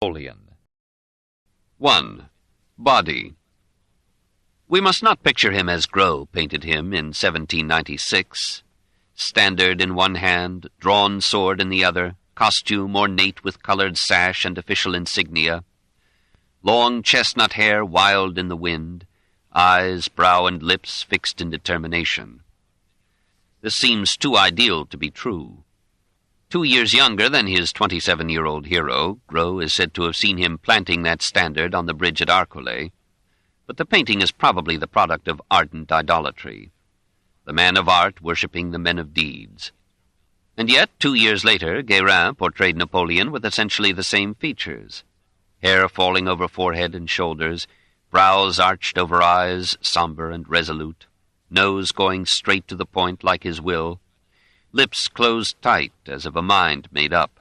Napoleon. 1. Body. We must not picture him as Gros painted him in 1796. Standard in one hand, drawn sword in the other, costume ornate with colored sash and official insignia, long chestnut hair wild in the wind, eyes, brow, and lips fixed in determination. This seems too ideal to be true. 2 years younger than his 27-year-old hero, Gros is said to have seen him planting that standard on the bridge at Arcole, but the painting is probably the product of ardent idolatry, the man of art worshipping the men of deeds. And yet, 2 years later, Guérin portrayed Napoleon with essentially the same features: hair falling over forehead and shoulders, brows arched over eyes, somber and resolute, nose going straight to the point like his will, lips closed tight as of a mind made up.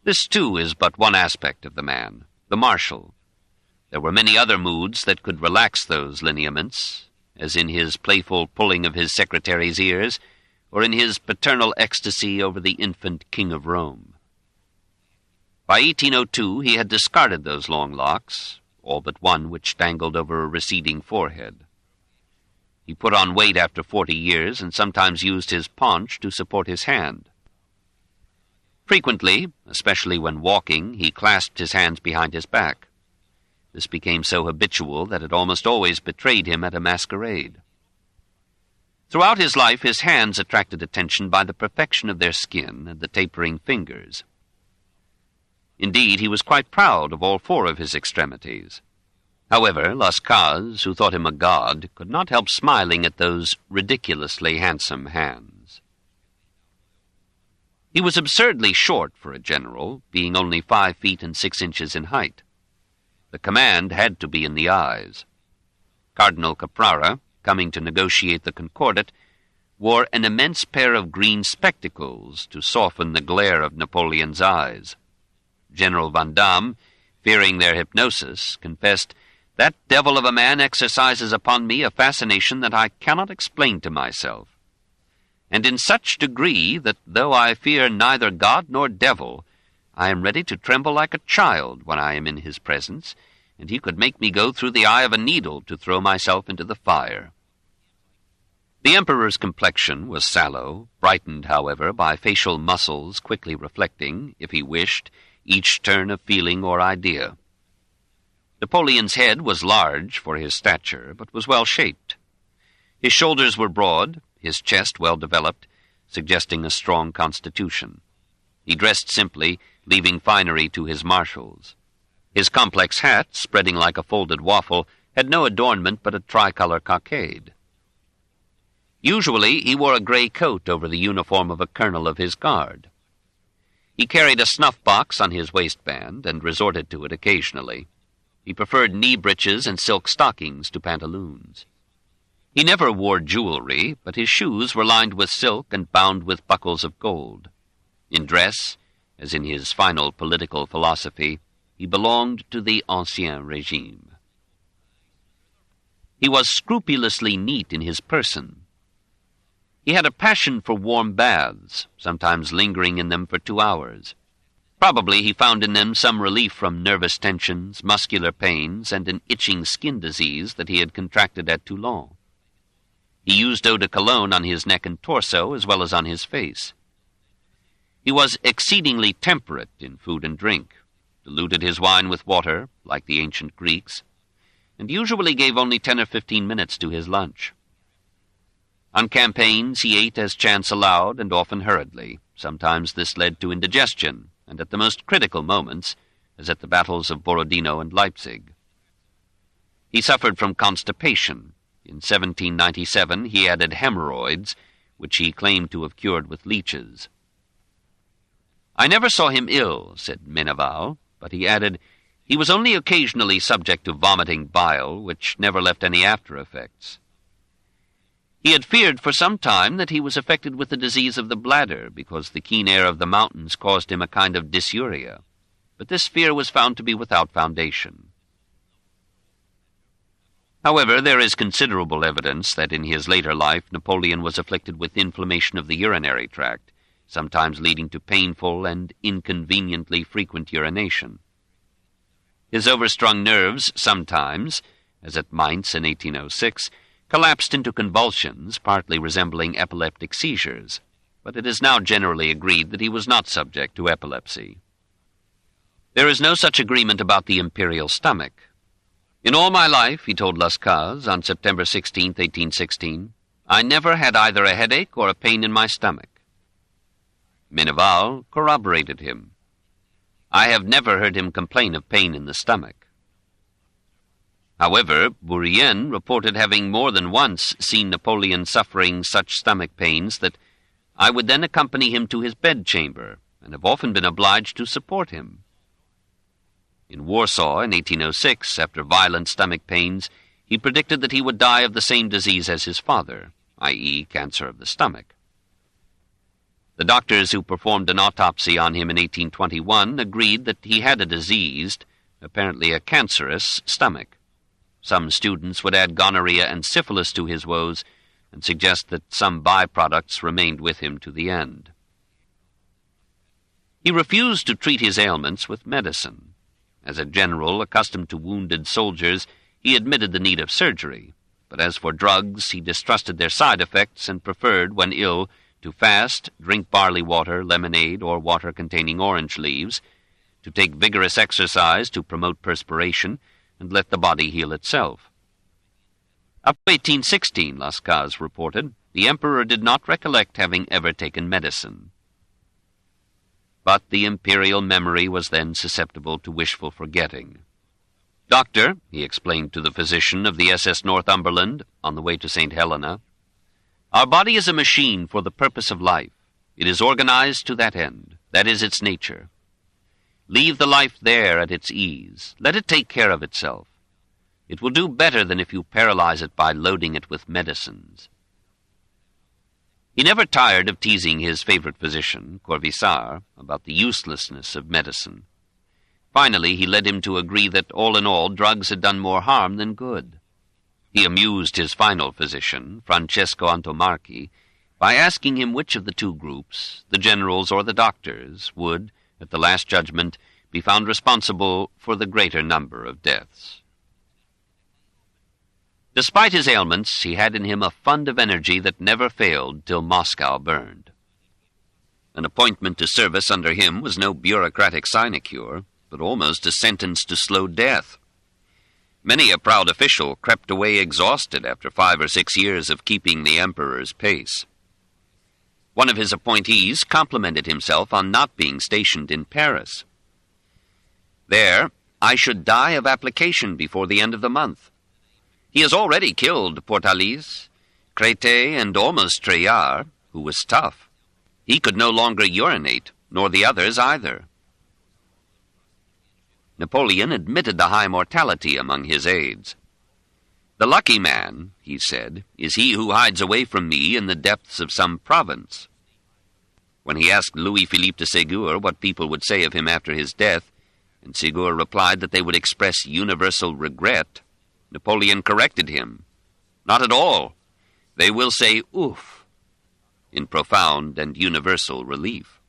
This, too, is but one aspect of the man, the martial. There were many other moods that could relax those lineaments, as in his playful pulling of his secretary's ears, or in his paternal ecstasy over the infant King of Rome. By 1802 he had discarded those long locks, all but one which dangled over a receding forehead. He put on weight after 40 years and sometimes used his paunch to support his hand. Frequently, especially when walking, he clasped his hands behind his back. This became so habitual that it almost always betrayed him at a masquerade. Throughout his life, his hands attracted attention by the perfection of their skin and the tapering fingers. Indeed, he was quite proud of all 4 of his extremities. However, Lascaux, who thought him a god, could not help smiling at those ridiculously handsome hands. He was absurdly short for a general, being only 5 feet and 6 inches in height. The command had to be in the eyes. Cardinal Caprara, coming to negotiate the Concordat, wore an immense pair of green spectacles to soften the glare of Napoleon's eyes. General Vandamme, fearing their hypnosis, confessed, "That devil of a man exercises upon me a fascination that I cannot explain to myself, and in such degree that, though I fear neither God nor devil, I am ready to tremble like a child when I am in his presence, and he could make me go through the eye of a needle to throw myself into the fire." The emperor's complexion was sallow, brightened, however, by facial muscles quickly reflecting, if he wished, each turn of feeling or idea. Napoleon's head was large for his stature, but was well-shaped. His shoulders were broad, his chest well-developed, suggesting a strong constitution. He dressed simply, leaving finery to his marshals. His complex hat, spreading like a folded waffle, had no adornment but a tricolor cockade. Usually he wore a gray coat over the uniform of a colonel of his guard. He carried a snuff-box on his waistband and resorted to it occasionally. He preferred knee breeches and silk stockings to pantaloons. He never wore jewelry, but his shoes were lined with silk and bound with buckles of gold. In dress, as in his final political philosophy, he belonged to the Ancien Régime. He was scrupulously neat in his person. He had a passion for warm baths, sometimes lingering in them for 2 hours. Probably he found in them some relief from nervous tensions, muscular pains, and an itching skin disease that he had contracted at Toulon. He used eau de cologne on his neck and torso as well as on his face. He was exceedingly temperate in food and drink, diluted his wine with water, like the ancient Greeks, and usually gave only 10 or 15 minutes to his lunch. On campaigns he ate as chance allowed and often hurriedly. Sometimes this led to indigestion, and at the most critical moments, as at the battles of Borodino and Leipzig. He suffered from constipation. In 1797 he added hemorrhoids, which he claimed to have cured with leeches. "I never saw him ill," said Meneval, but he added, "he was only occasionally subject to vomiting bile, which never left any after-effects." He had feared for some time that he was affected with the disease of the bladder, because the keen air of the mountains caused him a kind of dysuria, but this fear was found to be without foundation. However, there is considerable evidence that in his later life Napoleon was afflicted with inflammation of the urinary tract, sometimes leading to painful and inconveniently frequent urination. His overstrung nerves sometimes, as at Mainz in 1806, collapsed into convulsions, partly resembling epileptic seizures, but it is now generally agreed that he was not subject to epilepsy. There is no such agreement about the imperial stomach. In all my life, he told Lascaux on September 16, 1816, I never had either a headache or a pain in my stomach. Meneval corroborated him. I have never heard him complain of pain in the stomach. However, Bourrienne reported having more than once seen Napoleon suffering such stomach pains that I would then accompany him to his bedchamber, and have often been obliged to support him. In Warsaw in 1806, after violent stomach pains, he predicted that he would die of the same disease as his father, i.e., cancer of the stomach. The doctors who performed an autopsy on him in 1821 agreed that he had a diseased, apparently a cancerous, stomach. Some students would add gonorrhea and syphilis to his woes and suggest that some byproducts remained with him to the end. He refused to treat his ailments with medicine. As a general accustomed to wounded soldiers, he admitted the need of surgery, but as for drugs, he distrusted their side effects and preferred, when ill, to fast, drink barley water, lemonade, or water containing orange leaves, to take vigorous exercise to promote perspiration, and let the body heal itself. Up to 1816, Lascaux reported, the emperor did not recollect having ever taken medicine. But the imperial memory was then susceptible to wishful forgetting. Doctor, he explained to the physician of the SS Northumberland on the way to St. Helena, our body is a machine for the purpose of life. It is organized to that end. That is its nature. Leave the life there at its ease. Let it take care of itself. It will do better than if you paralyze it by loading it with medicines. He never tired of teasing his favorite physician, Corvisart, about the uselessness of medicine. Finally, he led him to agree that, all in all, drugs had done more harm than good. He amused his final physician, Francesco Antomarchi, by asking him which of the two groups, the generals or the doctors, would, at the last judgment, be found responsible for the greater number of deaths. Despite his ailments, he had in him a fund of energy that never failed till Moscow burned. An appointment to service under him was no bureaucratic sinecure, but almost a sentence to slow death. Many a proud official crept away exhausted after 5 or 6 years of keeping the emperor's pace. One of his appointees complimented himself on not being stationed in Paris. There, I should die of application before the end of the month. He has already killed Portalis, Crétet, and almost Treillard, who was tough. He could no longer urinate, nor the others either. Napoleon admitted the high mortality among his aides. The lucky man, he said, is he who hides away from me in the depths of some province. When he asked Louis-Philippe de Ségur what people would say of him after his death, and Ségur replied that they would express universal regret, Napoleon corrected him. Not at all. They will say, oof, in profound and universal relief.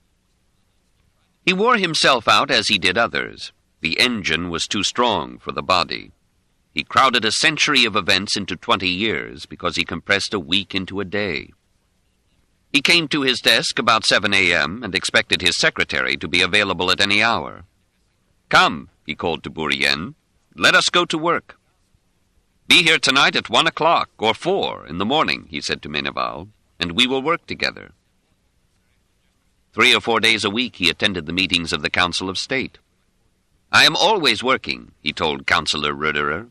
He wore himself out as he did others. The engine was too strong for the body. He crowded a century of events into 20 years because he compressed a week into a day. He came to his desk about 7 a.m. and expected his secretary to be available at any hour. Come, he called to Bourrienne, let us go to work. Be here tonight at 1 o'clock or 4 in the morning, he said to Meneval, and we will work together. 3 or 4 days a week he attended the meetings of the Council of State. I am always working, he told Councillor Roederer.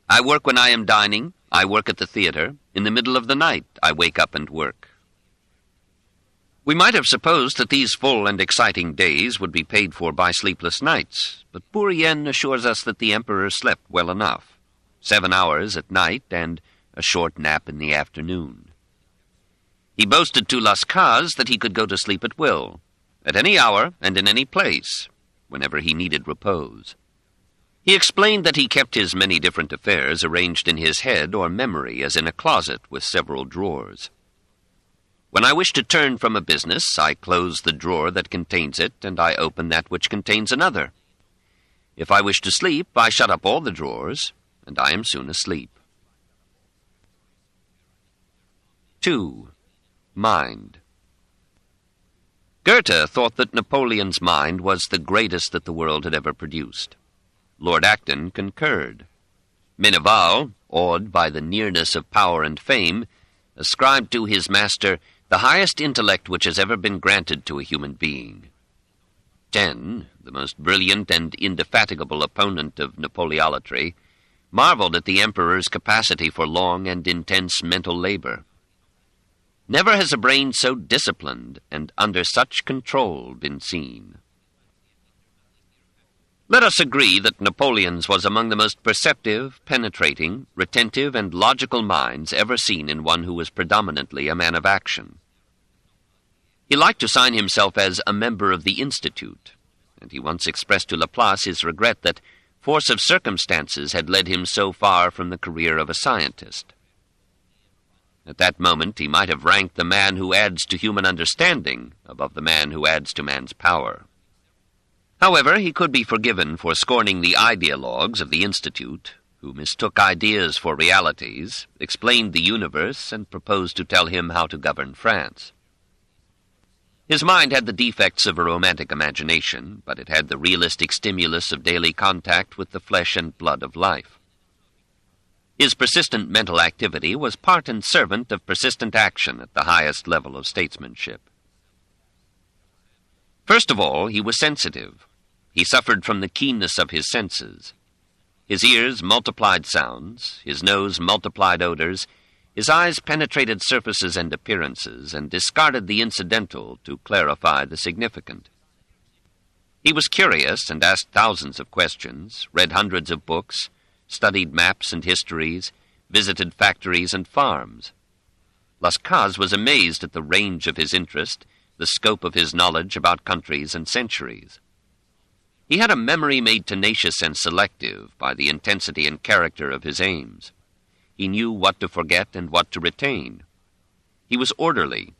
I work when I am dining, I work at the theater. In the middle of the night, I wake up and work. We might have supposed that these full and exciting days would be paid for by sleepless nights, but Bourrienne assures us that the emperor slept well enough, 7 hours at night and a short nap in the afternoon. He boasted to Lascaux that he could go to sleep at will, at any hour and in any place, whenever he needed repose. He explained that he kept his many different affairs arranged in his head or memory as in a closet with several drawers. When I wish to turn from a business, I close the drawer that contains it, and I open that which contains another. If I wish to sleep, I shut up all the drawers, and I am soon asleep. 2. Mind. Goethe thought that Napoleon's mind was the greatest that the world had ever produced. Lord Acton concurred. Meneval, awed by the nearness of power and fame, ascribed to his master the highest intellect which has ever been granted to a human being. Taine, the most brilliant and indefatigable opponent of Napoleolatry, marveled at the emperor's capacity for long and intense mental labor. Never has a brain so disciplined and under such control been seen. Let us agree that Napoleon's was among the most perceptive, penetrating, retentive, and logical minds ever seen in one who was predominantly a man of action. He liked to sign himself as a member of the Institute, and he once expressed to Laplace his regret that force of circumstances had led him so far from the career of a scientist. At that moment he might have ranked the man who adds to human understanding above the man who adds to man's power. However, he could be forgiven for scorning the ideologues of the Institute, who mistook ideas for realities, explained the universe, and proposed to tell him how to govern France. His mind had the defects of a romantic imagination, but it had the realistic stimulus of daily contact with the flesh and blood of life. His persistent mental activity was part and servant of persistent action at the highest level of statesmanship. First of all, he was sensitive. He suffered from the keenness of his senses. His ears multiplied sounds, his nose multiplied odors, his eyes penetrated surfaces and appearances, and discarded the incidental to clarify the significant. He was curious and asked thousands of questions, read hundreds of books, studied maps and histories, visited factories and farms. Las Cases was amazed at the range of his interest, the scope of his knowledge about countries and centuries. He had a memory made tenacious and selective by the intensity and character of his aims. He knew what to forget and what to retain. He was orderly.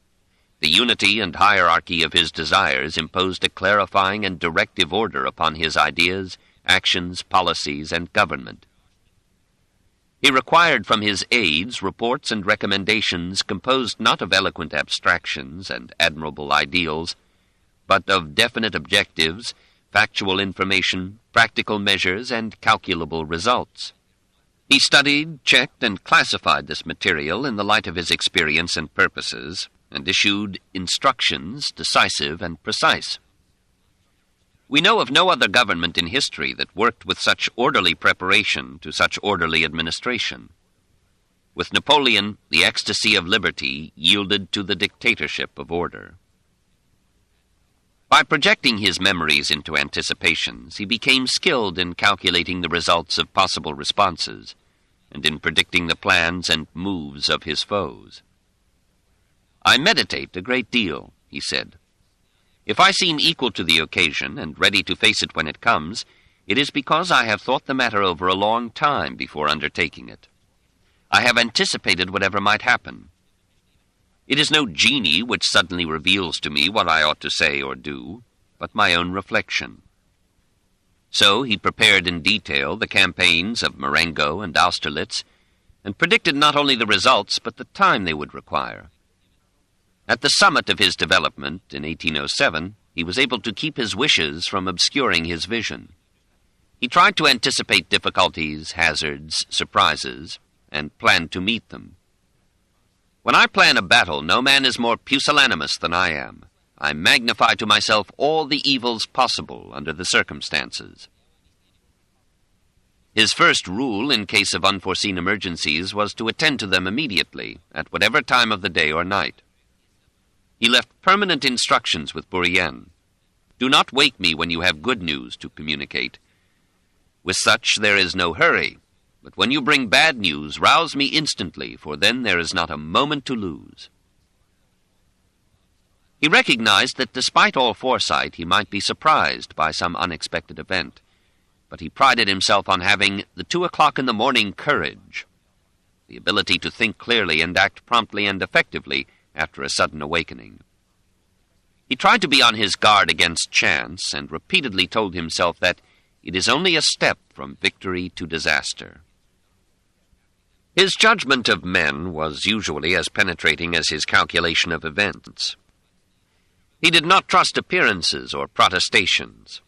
The unity and hierarchy of his desires imposed a clarifying and directive order upon his ideas, actions, policies, and government. He required from his aides reports and recommendations composed not of eloquent abstractions and admirable ideals, but of definite objectives, factual information, practical measures, and calculable results. He studied, checked, and classified this material in the light of his experience and purposes, and issued instructions decisive and precise. We know of no other government in history that worked with such orderly preparation to such orderly administration. With Napoleon, the ecstasy of liberty yielded to the dictatorship of order. By projecting his memories into anticipations, he became skilled in calculating the results of possible responses, and in predicting the plans and moves of his foes. "I meditate a great deal," he said. "If I seem equal to the occasion and ready to face it when it comes, it is because I have thought the matter over a long time before undertaking it. I have anticipated whatever might happen. It is no genie which suddenly reveals to me what I ought to say or do, but my own reflection." So he prepared in detail the campaigns of Marengo and Austerlitz, and predicted not only the results, but the time they would require. At the summit of his development in 1807, he was able to keep his wishes from obscuring his vision. He tried to anticipate difficulties, hazards, surprises, and planned to meet them. "When I plan a battle, no man is more pusillanimous than I am. I magnify to myself all the evils possible under the circumstances." His first rule in case of unforeseen emergencies was to attend to them immediately, at whatever time of the day or night. He left permanent instructions with Bourrienne. "Do not wake me when you have good news to communicate. With such there is no hurry, but when you bring bad news, rouse me instantly, for then there is not a moment to lose." He recognized that despite all foresight, he might be surprised by some unexpected event, but he prided himself on having the 2 o'clock in the morning courage. The ability to think clearly and act promptly and effectively after a sudden awakening. He tried to be on his guard against chance and repeatedly told himself that it is only a step from victory to disaster. His judgment of men was usually as penetrating as his calculation of events. He did not trust appearances or protestations.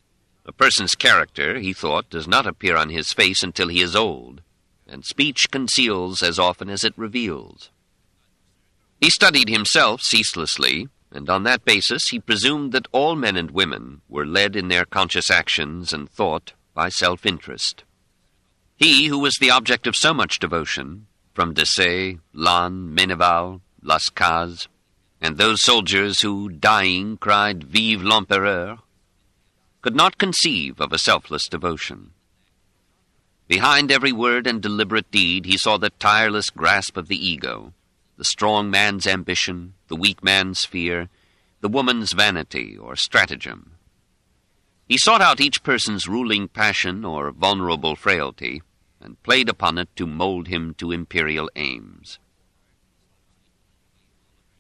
A person's character, he thought, does not appear on his face until he is old, and speech conceals as often as it reveals. He studied himself ceaselessly, and on that basis he presumed that all men and women were led in their conscious actions and thought by self-interest. He, who was the object of so much devotion, from Desaix, Lannes, Meneval, Las Cases, and those soldiers who, dying, cried "Vive l'Empereur," could not conceive of a selfless devotion. Behind every word and deliberate deed he saw the tireless grasp of the ego, the strong man's ambition, the weak man's fear, the woman's vanity or stratagem. He sought out each person's ruling passion or vulnerable frailty, and played upon it to mold him to imperial aims.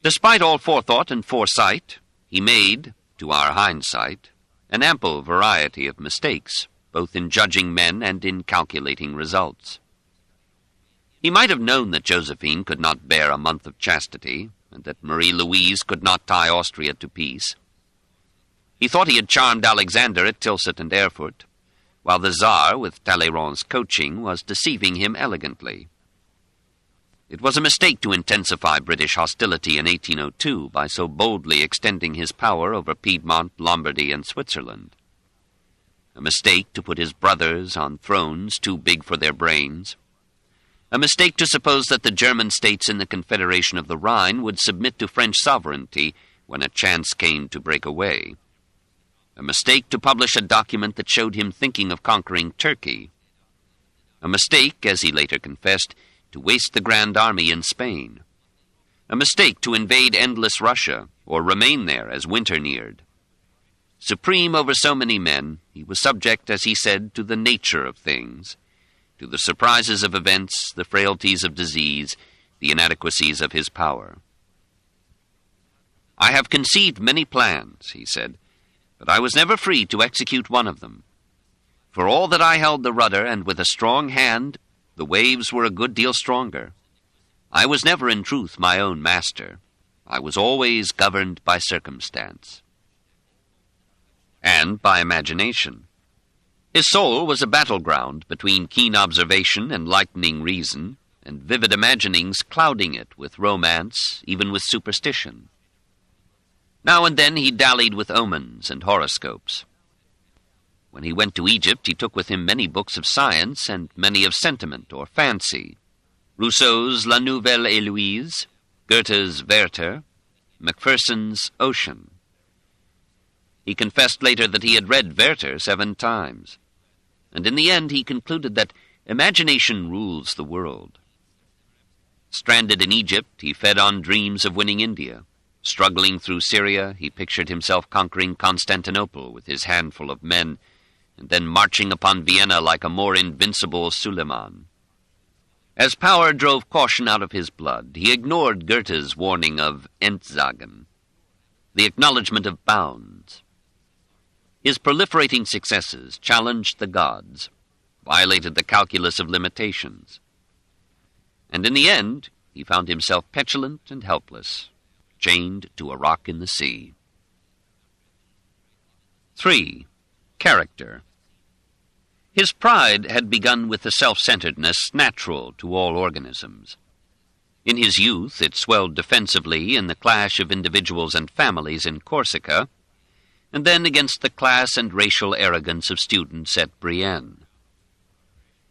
Despite all forethought and foresight, he made, to our hindsight, an ample variety of mistakes, both in judging men and in calculating results. He might have known that Josephine could not bear a month of chastity, and that Marie-Louise could not tie Austria to peace. He thought he had charmed Alexander at Tilsit and Erfurt, while the Tsar, with Talleyrand's coaching, was deceiving him elegantly. It was a mistake to intensify British hostility in 1802 by so boldly extending his power over Piedmont, Lombardy, and Switzerland. A mistake to put his brothers on thrones too big for their brains. A mistake to suppose that the German states in the Confederation of the Rhine would submit to French sovereignty when a chance came to break away. A mistake to publish a document that showed him thinking of conquering Turkey. A mistake, as he later confessed, to waste the Grand Army in Spain. A mistake to invade endless Russia, or remain there as winter neared. Supreme over so many men, he was subject, as he said, to the nature of things, to the surprises of events, the frailties of disease, the inadequacies of his power. "I have conceived many plans," he said, "but I was never free to execute one of them. For all that I held the rudder, and with a strong hand, the waves were a good deal stronger. I was never in truth my own master. I was always governed by circumstance." And by imagination. His soul was a battleground between keen observation and lightening reason, and vivid imaginings clouding it with romance, even with superstition. Now and then he dallied with omens and horoscopes. When he went to Egypt, he took with him many books of science and many of sentiment or fancy, Rousseau's La Nouvelle Héloïse, Goethe's Werther, Macpherson's Ocean. He confessed later that he had read Werther 7 times, and in the end he concluded that imagination rules the world. Stranded in Egypt, he fed on dreams of winning India. Struggling through Syria, he pictured himself conquering Constantinople with his handful of men, and then marching upon Vienna like a more invincible Suleiman. As power drove caution out of his blood, he ignored Goethe's warning of Entsagen, the acknowledgement of bounds. His proliferating successes challenged the gods, violated the calculus of limitations. And in the end, he found himself petulant and helpless, chained to a rock in the sea. 3. Character. His pride had begun with the self-centeredness natural to all organisms. In his youth, it swelled defensively in the clash of individuals and families in Corsica, and then against the class and racial arrogance of students at Brienne.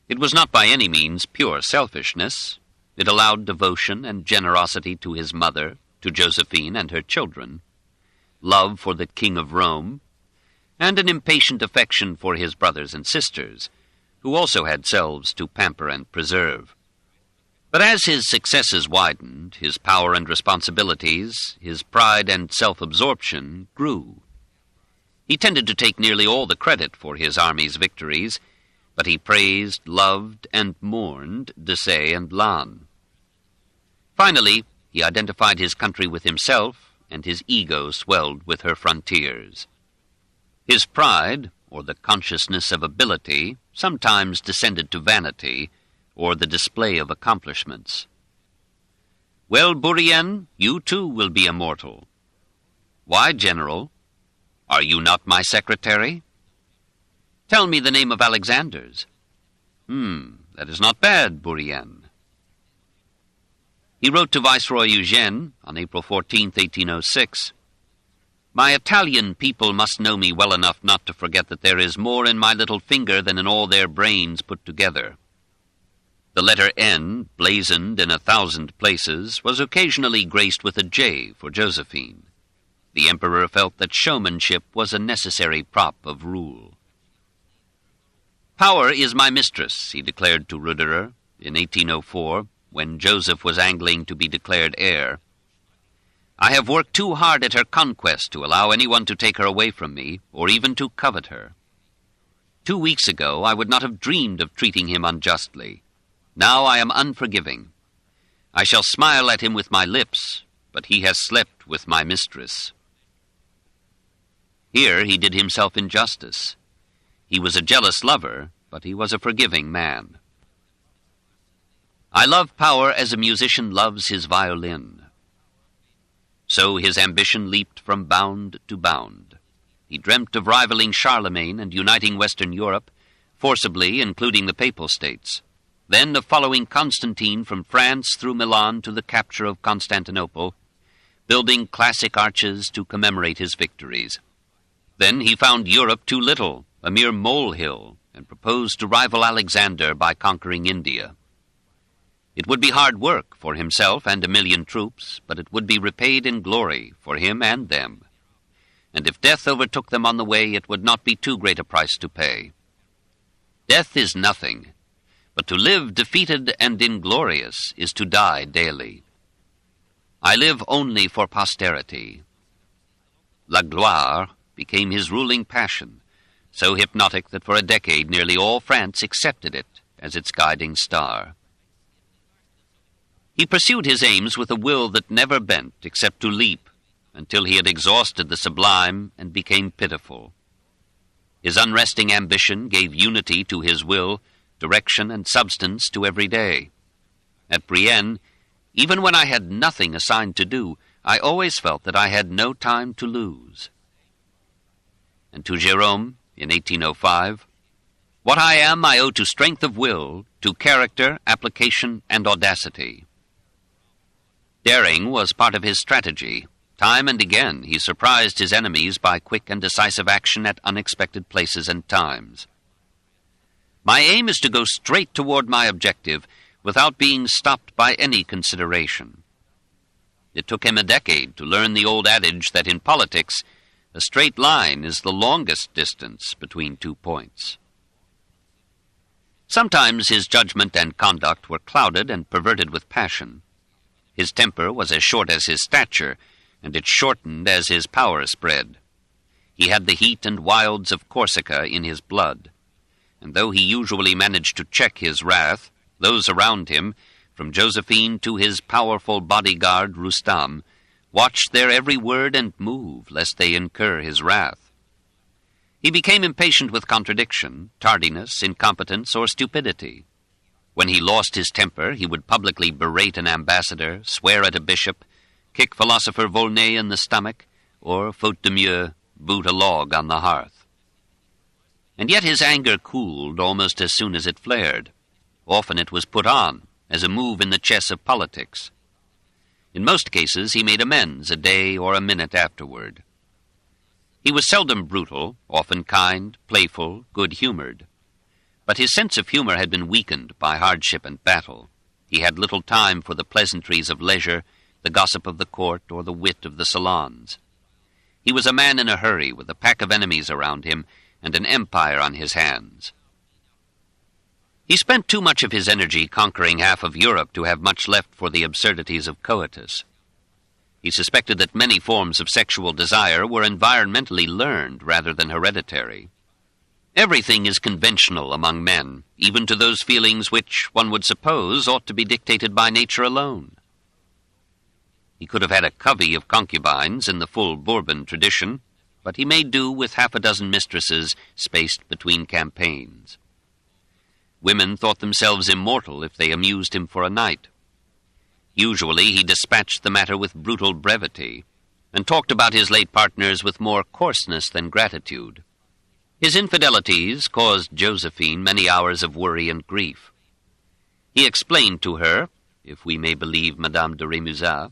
It was not by any means pure selfishness. It allowed devotion and generosity to his mother, to Josephine and her children, love for the King of Rome, and an impatient affection for his brothers and sisters, who also had selves to pamper and preserve. But as his successes widened, his power and responsibilities, his pride and self-absorption grew. He tended to take nearly all the credit for his army's victories, but he praised, loved, and mourned Desaix and Lannes. Finally, he identified his country with himself, and his ego swelled with her frontiers. His pride, or the consciousness of ability, sometimes descended to vanity, or the display of accomplishments. "Well, Bourrienne, you too will be immortal." "Why, General? Are you not my secretary?" "Tell me the name of Alexander's." That is not bad, Bourrienne." He wrote to Viceroy Eugene on April 14, 1806, "My Italian people must know me well enough not to forget that there is more in my little finger than in all their brains put together." The letter N, blazoned in 1,000 places, was occasionally graced with a J for Josephine. The emperor felt that showmanship was a necessary prop of rule. "Power is my mistress," he declared to Roederer in 1804, when Joseph was angling to be declared heir. "I have worked too hard at her conquest to allow anyone to take her away from me, or even to covet her. 2 weeks ago I would not have dreamed of treating him unjustly. Now I am unforgiving. I shall smile at him with my lips, but he has slept with my mistress." Here he did himself injustice. He was a jealous lover, but he was a forgiving man. "I love power as a musician loves his violin." So his ambition leaped from bound to bound. He dreamt of rivaling Charlemagne and uniting Western Europe, forcibly including the Papal States, then of following Constantine from France through Milan to the capture of Constantinople, building classic arches to commemorate his victories. Then he found Europe too little, a mere molehill, and proposed to rival Alexander by conquering India. It would be hard work for himself and 1,000,000 troops, but it would be repaid in glory for him and them. And if death overtook them on the way, it would not be too great a price to pay. Death is nothing, but to live defeated and inglorious is to die daily. I live only for posterity. La gloire became his ruling passion, so hypnotic that for a decade nearly all France accepted it as its guiding star. He pursued his aims with a will that never bent except to leap, until he had exhausted the sublime and became pitiful. His unresting ambition gave unity to his will, direction and substance to every day. At Brienne, even when I had nothing assigned to do, I always felt that I had no time to lose. And to Jérôme, in 1805, "What I am I owe to strength of will, to character, application, and audacity." Daring was part of his strategy. Time and again he surprised his enemies by quick and decisive action at unexpected places and times. "My aim is to go straight toward my objective without being stopped by any consideration." It took him a decade to learn the old adage that in politics, a straight line is the longest distance between 2 points. Sometimes his judgment and conduct were clouded and perverted with passion. His temper was as short as his stature, and it shortened as his power spread. He had the heat and wilds of Corsica in his blood, and though he usually managed to check his wrath, those around him, from Josephine to his powerful bodyguard Rustam, watched their every word and move, lest they incur his wrath. He became impatient with contradiction, tardiness, incompetence, or stupidity. When he lost his temper, he would publicly berate an ambassador, swear at a bishop, kick philosopher Volney in the stomach, or, faute de mieux, boot a log on the hearth. And yet his anger cooled almost as soon as it flared. Often it was put on, as a move in the chess of politics. In most cases he made amends a day or a minute afterward. He was seldom brutal, often kind, playful, good-humored. But his sense of humor had been weakened by hardship and battle. He had little time for the pleasantries of leisure, the gossip of the court, or the wit of the salons. He was a man in a hurry, with a pack of enemies around him and an empire on his hands. He spent too much of his energy conquering half of Europe to have much left for the absurdities of coitus. He suspected that many forms of sexual desire were environmentally learned rather than hereditary. Everything is conventional among men, even to those feelings which, one would suppose, ought to be dictated by nature alone. He could have had a covey of concubines in the full Bourbon tradition, but he made do with half a dozen mistresses spaced between campaigns. Women thought themselves immortal if they amused him for a night. Usually he dispatched the matter with brutal brevity, and talked about his late partners with more coarseness than gratitude. His infidelities caused Josephine many hours of worry and grief. He explained to her, if we may believe Madame de Rémusat,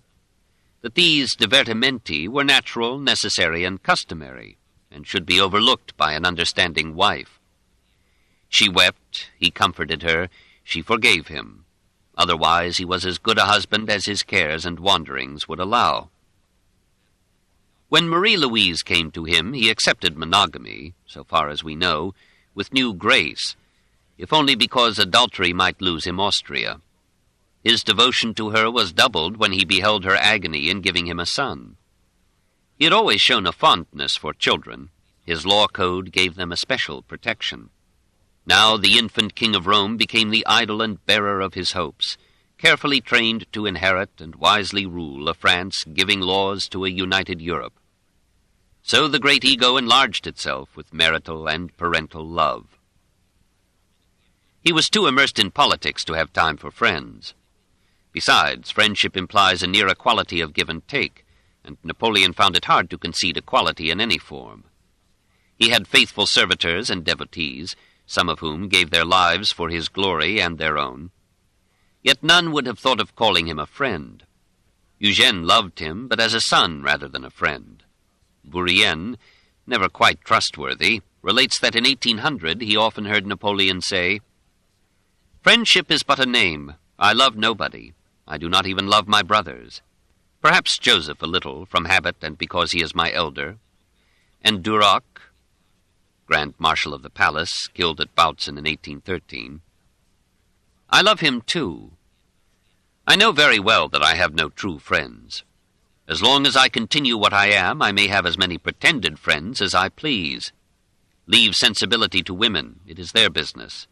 that these divertimenti were natural, necessary, and customary, and should be overlooked by an understanding wife. She wept, he comforted her, she forgave him. Otherwise he was as good a husband as his cares and wanderings would allow. When Marie-Louise came to him, he accepted monogamy, so far as we know, with new grace, if only because adultery might lose him Austria. His devotion to her was doubled when he beheld her agony in giving him a son. He had always shown a fondness for children. His law code gave them a special protection. Now the infant king of Rome became the idol and bearer of his hopes, carefully trained to inherit and wisely rule a France giving laws to a united Europe. So the great ego enlarged itself with marital and parental love. He was too immersed in politics to have time for friends. Besides, friendship implies a near equality of give and take, and Napoleon found it hard to concede equality in any form. He had faithful servitors and devotees, some of whom gave their lives for his glory and their own. Yet none would have thought of calling him a friend. Eugène loved him, but as a son rather than a friend. Bourrienne, never quite trustworthy, relates that in 1800 he often heard Napoleon say, "Friendship is but a name. I love nobody. I do not even love my brothers. Perhaps Joseph a little, from habit and because he is my elder. And Duroc, Grand Marshal of the Palace, killed at Bautzen in 1813. I love him too. I know very well that I have no true friends. As long as I continue what I am, I may have as many pretended friends as I please. Leave sensibility to women. It is their business.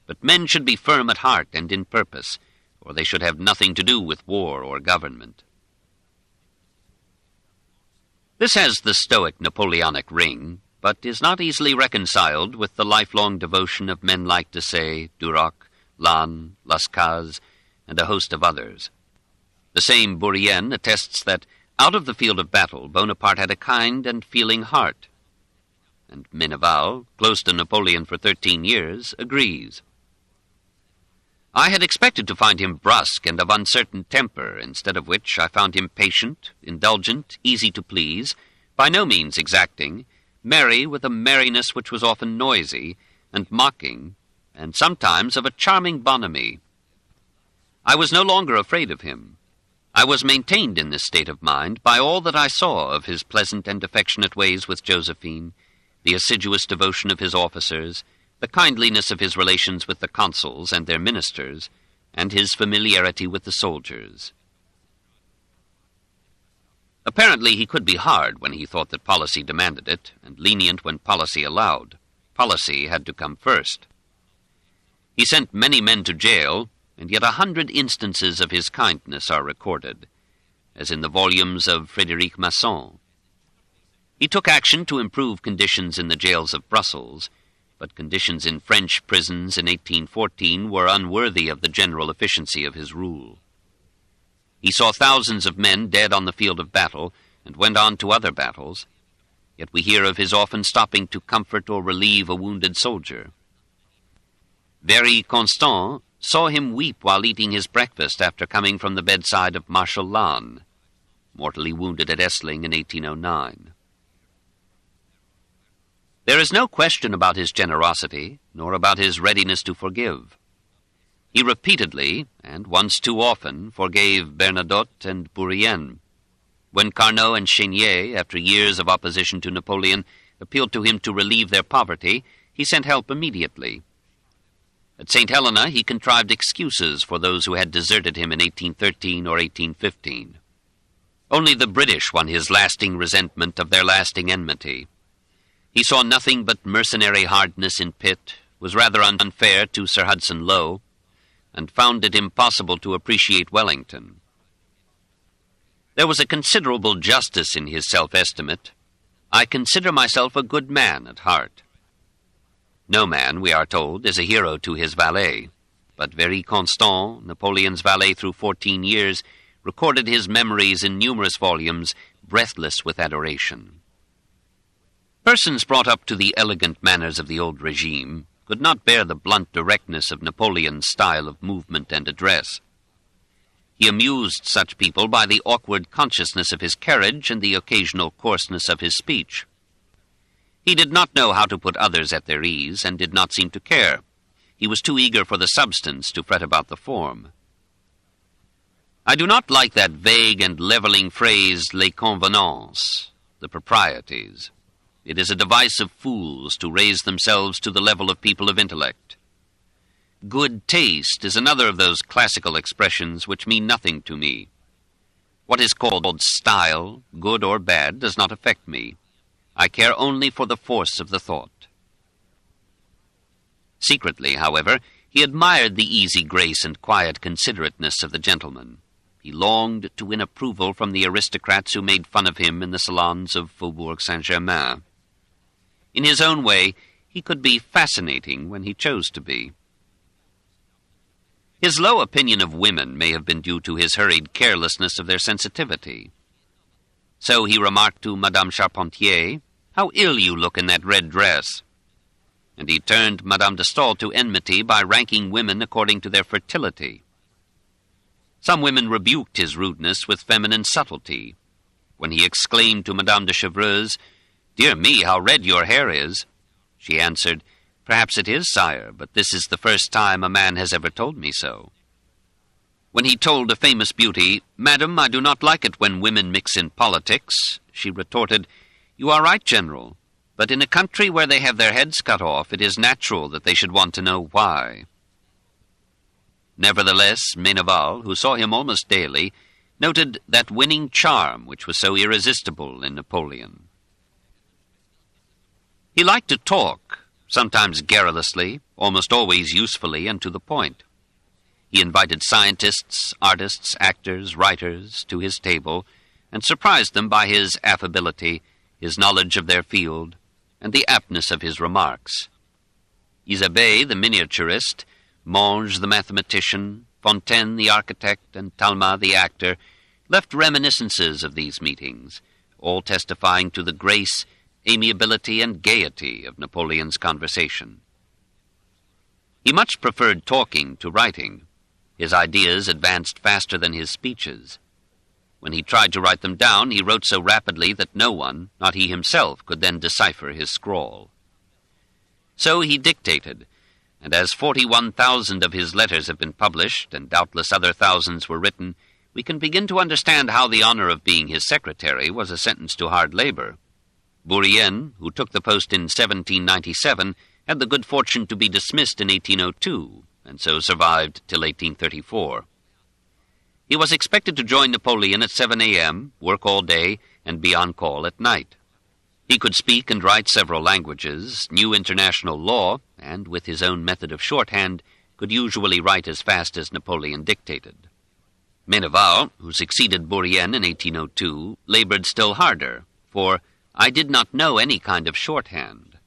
But men should be firm at heart and in purpose, or they should have nothing to do with war or government." This has the stoic Napoleonic ring, but is not easily reconciled with the lifelong devotion of men like Desaix, Duroc, Lannes, Lascaz, and a host of others. The same Bourrienne attests that, out of the field of battle, Bonaparte had a kind and feeling heart. And Meneval, close to Napoleon for 13 years, agrees. I had expected to find him brusque and of uncertain temper, instead of which I found him patient, indulgent, easy to please, by no means exacting, merry with a merriness which was often noisy, and mocking, and sometimes of a charming bonhomie. I was no longer afraid of him. I was maintained in this state of mind by all that I saw of his pleasant and affectionate ways with Josephine, the assiduous devotion of his officers, the kindliness of his relations with the consuls and their ministers, and his familiarity with the soldiers. Apparently he could be hard when he thought that policy demanded it, and lenient when policy allowed. Policy had to come first. He sent many men to jail, and yet 100 instances of his kindness are recorded, as in the volumes of Frédéric Masson. He took action to improve conditions in the jails of Brussels, but conditions in French prisons in 1814 were unworthy of the general efficiency of his rule. He saw thousands of men dead on the field of battle and went on to other battles, yet we hear of his often stopping to comfort or relieve a wounded soldier. Very Constant saw him weep while eating his breakfast after coming from the bedside of Marshal Lannes, mortally wounded at Essling in 1809. There is no question about his generosity, nor about his readiness to forgive. He repeatedly, and once too often, forgave Bernadotte and Bourrienne. When Carnot and Chénier, after years of opposition to Napoleon, appealed to him to relieve their poverty, he sent help immediately. At St. Helena, he contrived excuses for those who had deserted him in 1813 or 1815. Only the British won his lasting resentment of their lasting enmity. He saw nothing but mercenary hardness in Pitt, was rather unfair to Sir Hudson Lowe, and found it impossible to appreciate Wellington. There was a considerable justice in his self-estimate. I consider myself a good man at heart. No man, we are told, is a hero to his valet, but Very Constant, Napoleon's valet through 14 years, recorded his memories in numerous volumes, breathless with adoration. Persons brought up to the elegant manners of the old regime could not bear the blunt directness of Napoleon's style of movement and address. He amused such people by the awkward consciousness of his carriage and the occasional coarseness of his speech. He did not know how to put others at their ease, and did not seem to care. He was too eager for the substance to fret about the form. I do not like that vague and leveling phrase, les convenances, the proprieties. It is a device of fools to raise themselves to the level of people of intellect. Good taste is another of those classical expressions which mean nothing to me. What is called style, good or bad, does not affect me. I care only for the force of the thought. Secretly, however, he admired the easy grace and quiet considerateness of the gentleman. He longed to win approval from the aristocrats who made fun of him in the salons of Faubourg Saint-Germain. In his own way, he could be fascinating when he chose to be. His low opinion of women may have been due to his hurried carelessness of their sensitivity. So he remarked to Madame Charpentier, "How ill you look in that red dress." And he turned Madame de Staël to enmity by ranking women according to their fertility. Some women rebuked his rudeness with feminine subtlety. When he exclaimed to Madame de Chevreuse, "Dear me, how red your hair is," she answered, "Perhaps it is, sire, but this is the first time a man has ever told me so." When he told a famous beauty, "Madam, I do not like it when women mix in politics," she retorted, "You are right, General, but in a country where they have their heads cut off, it is natural that they should want to know why." Nevertheless, Meneval, who saw him almost daily, noted that winning charm which was so irresistible in Napoleon. He liked to talk, sometimes garrulously, almost always usefully and to the point. He invited scientists, artists, actors, writers to his table, and surprised them by his affability, his knowledge of their field, and the aptness of his remarks. Isabey, the miniaturist, Monge, the mathematician, Fontaine, the architect, and Talma, the actor, left reminiscences of these meetings, all testifying to the grace, amiability, and gaiety of Napoleon's conversation. He much preferred talking to writing. His ideas advanced faster than his speeches. When he tried to write them down, he wrote so rapidly that no one, not he himself, could then decipher his scrawl. So he dictated, and as 41,000 of his letters have been published, and doubtless other thousands were written, we can begin to understand how the honor of being his secretary was a sentence to hard labor. Bourrienne, who took the post in 1797, had the good fortune to be dismissed in 1802, and so survived till 1834. He was expected to join Napoleon at 7 a.m., work all day, and be on call at night. He could speak and write several languages, knew international law, and, with his own method of shorthand, could usually write as fast as Napoleon dictated. Meneval, who succeeded Bourrienne in 1802, labored still harder, for "I did not know any kind of shorthand."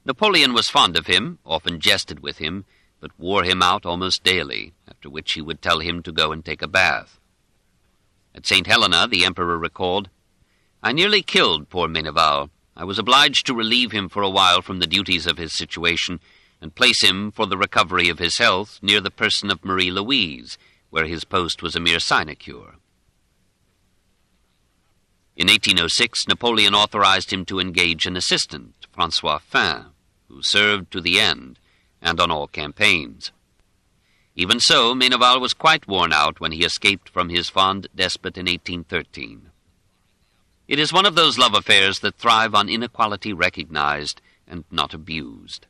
Napoleon was fond of him, often jested with him, but wore him out almost daily, after which he would tell him to go and take a bath. At St. Helena, the emperor recalled, "I nearly killed poor Meneval. I was obliged to relieve him for a while from the duties of his situation, and place him, for the recovery of his health, near the person of Marie-Louise, where his post was a mere sinecure." In 1806, Napoleon authorized him to engage an assistant, François Fin, who served to the end, and on all campaigns. Even so, Meneval was quite worn out when he escaped from his fond despot in 1813. It is one of those love affairs that thrive on inequality recognized and not abused.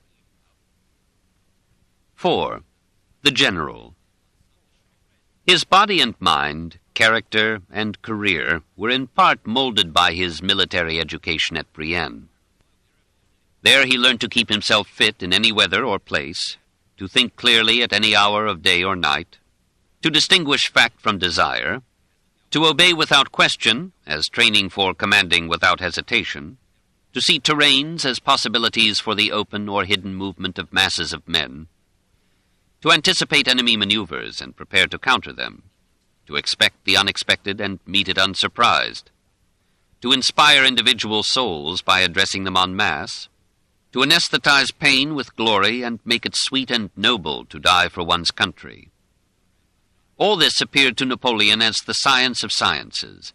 4. The General. His body and mind, character and career were in part molded by his military education at Brienne. There he learned to keep himself fit in any weather or place, to think clearly at any hour of day or night, to distinguish fact from desire, To obey without question, as training for commanding without hesitation, to see terrains as possibilities for the open or hidden movement of masses of men, to anticipate enemy maneuvers and prepare to counter them, to expect the unexpected and meet it unsurprised, to inspire individual souls by addressing them en masse, to anesthetize pain with glory and make it sweet and noble to die for one's country. All this appeared to Napoleon as the science of sciences,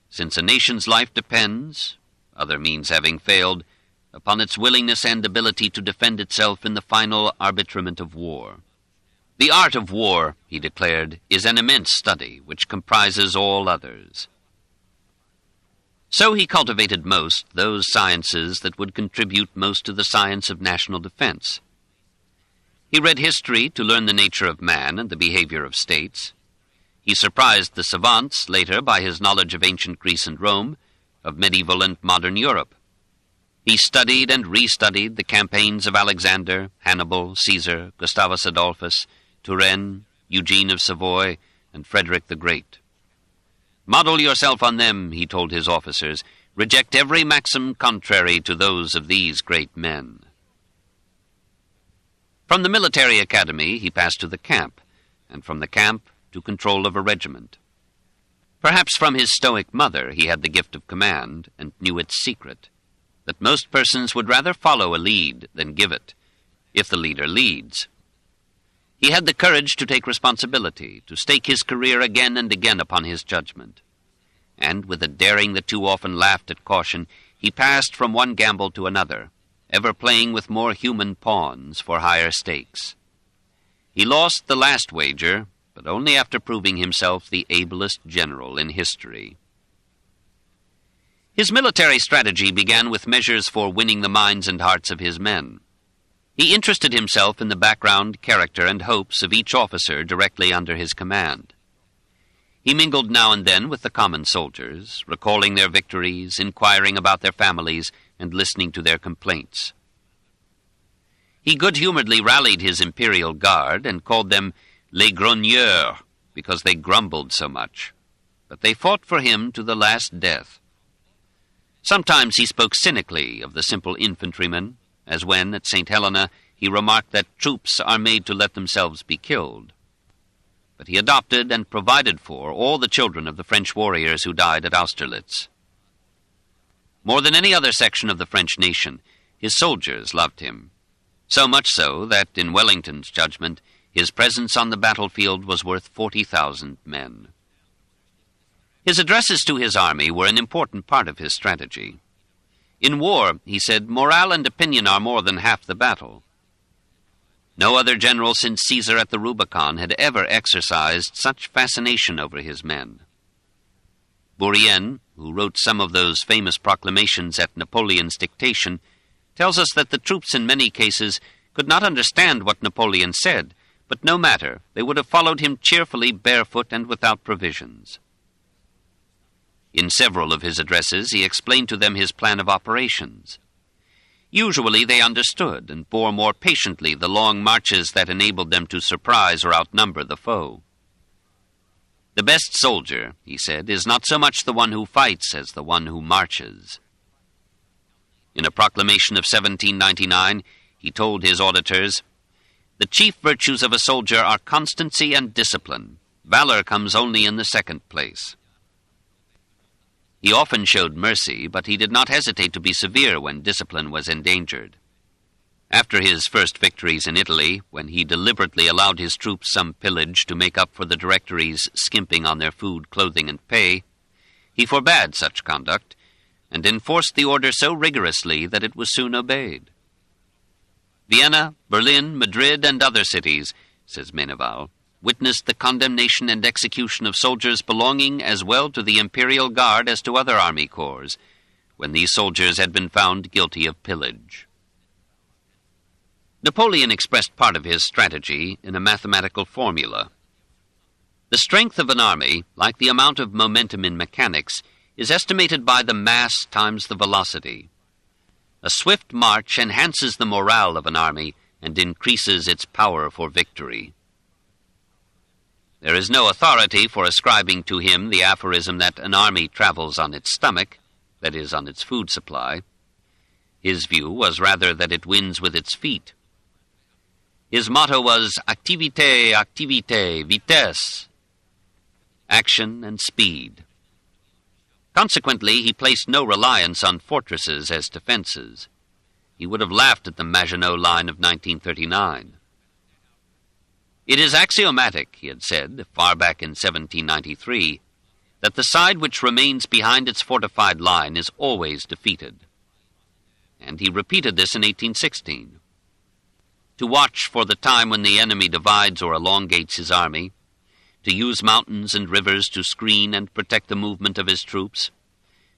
since a nation's life depends, other means having failed, upon its willingness and ability to defend itself in the final arbitrament of war. The art of war, he declared, is an immense study which comprises all others. So he cultivated most those sciences that would contribute most to the science of national defense. He read history to learn the nature of man and the behavior of states. He surprised the savants later by his knowledge of ancient Greece and Rome, of medieval and modern Europe. He studied and restudied the campaigns of Alexander, Hannibal, Caesar, Gustavus Adolphus, Turenne, Eugene of Savoy, and Frederick the Great. Model yourself on them, he told his officers. Reject every maxim contrary to those of these great men. From the military academy he passed to the camp, and from the camp to control of a regiment. Perhaps from his stoic mother he had the gift of command and knew its secret, that most persons would rather follow a lead than give it, if the leader leads. He had the courage to take responsibility, to stake his career again and again upon his judgment. And with a daring that too often laughed at caution, he passed from one gamble to another, ever playing with more human pawns for higher stakes. He lost the last wager, but only after proving himself the ablest general in history. His military strategy began with measures for winning the minds and hearts of his men. He interested himself in the background, character, and hopes of each officer directly under his command. He mingled now and then with the common soldiers, recalling their victories, inquiring about their families, and listening to their complaints. He good-humoredly rallied his imperial guard and called them les grogneurs, because they grumbled so much. But they fought for him to the last death. Sometimes he spoke cynically of the simple infantryman, as when, at St. Helena, he remarked that troops are made to let themselves be killed. But he adopted and provided for all the children of the French warriors who died at Austerlitz. More than any other section of the French nation, his soldiers loved him, so much so that, in Wellington's judgment, his presence on the battlefield was worth 40,000 men. His addresses to his army were an important part of his strategy. In war, he said, morale and opinion are more than half the battle. No other general since Caesar at the Rubicon had ever exercised such fascination over his men. Bourrienne, who wrote some of those famous proclamations at Napoleon's dictation, tells us that the troops in many cases could not understand what Napoleon said, but no matter, they would have followed him cheerfully barefoot and without provisions. In several of his addresses, he explained to them his plan of operations. Usually they understood and bore more patiently the long marches that enabled them to surprise or outnumber the foe. The best soldier, he said, is not so much the one who fights as the one who marches. In a proclamation of 1799, he told his auditors, "The chief virtues of a soldier are constancy and discipline. Valor comes only in the second place." He often showed mercy, but he did not hesitate to be severe when discipline was endangered. After his first victories in Italy, when he deliberately allowed his troops some pillage to make up for the Directories skimping on their food, clothing, and pay, he forbade such conduct, and enforced the order so rigorously that it was soon obeyed. Vienna, Berlin, Madrid, and other cities, says Meneval, witnessed the condemnation and execution of soldiers belonging as well to the Imperial Guard as to other army corps, when these soldiers had been found guilty of pillage. Napoleon expressed part of his strategy in a mathematical formula. The strength of an army, like the amount of momentum in mechanics, is estimated by the mass times the velocity. A swift march enhances the morale of an army and increases its power for victory. There is no authority for ascribing to him the aphorism that an army travels on its stomach, that is, on its food supply. His view was rather that it wins with its feet. His motto was activité, activité, vitesse, action and speed. Consequently, he placed no reliance on fortresses as defenses. He would have laughed at the Maginot Line of 1939. It is axiomatic, he had said, far back in 1793, that the side which remains behind its fortified line is always defeated. And he repeated this in 1816. To watch for the time when the enemy divides or elongates his army, to use mountains and rivers to screen and protect the movement of his troops,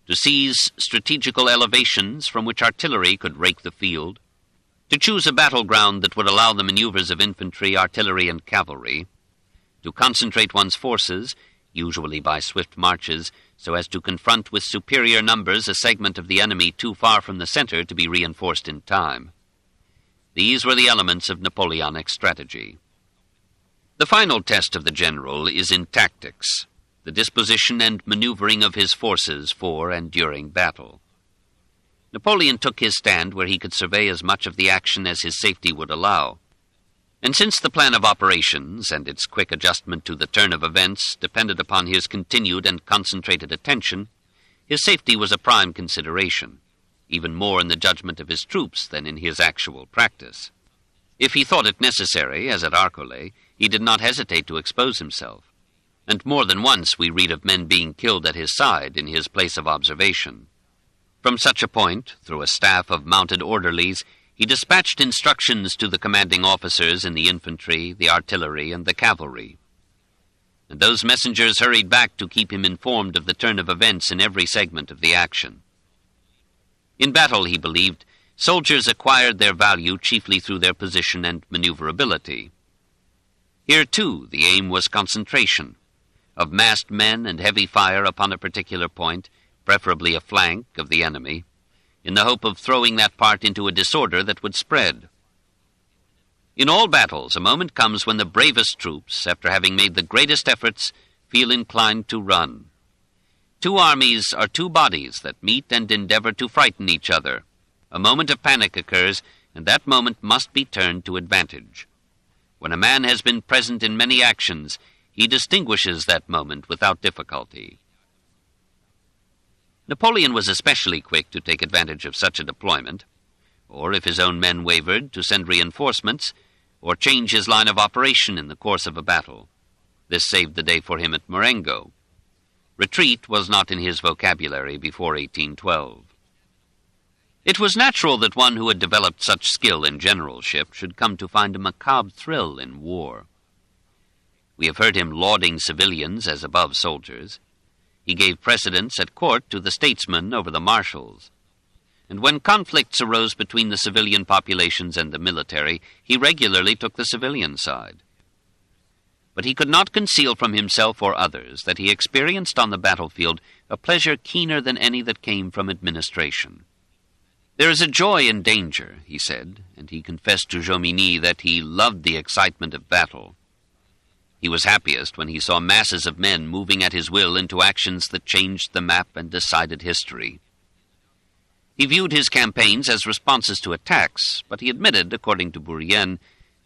to seize strategical elevations from which artillery could rake the field, to choose a battleground that would allow the maneuvers of infantry, artillery, and cavalry, to concentrate one's forces, usually by swift marches, so as to confront with superior numbers a segment of the enemy too far from the center to be reinforced in time. These were the elements of Napoleonic strategy. The final test of the general is in tactics, the disposition and maneuvering of his forces for and during battle. Napoleon took his stand where he could survey as much of the action as his safety would allow. And since the plan of operations and its quick adjustment to the turn of events depended upon his continued and concentrated attention, his safety was a prime consideration, even more in the judgment of his troops than in his actual practice. If he thought it necessary, as at Arcole, he did not hesitate to expose himself, and more than once we read of men being killed at his side in his place of observation. From such a point, through a staff of mounted orderlies, he dispatched instructions to the commanding officers in the infantry, the artillery, and the cavalry. And those messengers hurried back to keep him informed of the turn of events in every segment of the action. In battle, he believed, soldiers acquired their value chiefly through their position and maneuverability. Here, too, the aim was concentration, of massed men and heavy fire upon a particular point, preferably a flank of the enemy, in the hope of throwing that part into a disorder that would spread. In all battles, a moment comes when the bravest troops, after having made the greatest efforts, feel inclined to run. Two armies are two bodies that meet and endeavor to frighten each other. A moment of panic occurs, and that moment must be turned to advantage. When a man has been present in many actions, he distinguishes that moment without difficulty. Napoleon was especially quick to take advantage of such a deployment, or if his own men wavered, to send reinforcements, or change his line of operation in the course of a battle. This saved the day for him at Marengo. Retreat was not in his vocabulary before 1812. It was natural that one who had developed such skill in generalship should come to find a macabre thrill in war. We have heard him lauding civilians as above soldiers. He gave precedence at court to the statesmen over the marshals. And when conflicts arose between the civilian populations and the military, he regularly took the civilian side. But he could not conceal from himself or others that he experienced on the battlefield a pleasure keener than any that came from administration. There is a joy in danger, he said, and he confessed to Jomini that he loved the excitement of battle. He was happiest when he saw masses of men moving at his will into actions that changed the map and decided history. He viewed his campaigns as responses to attacks, but he admitted, according to Bourrienne,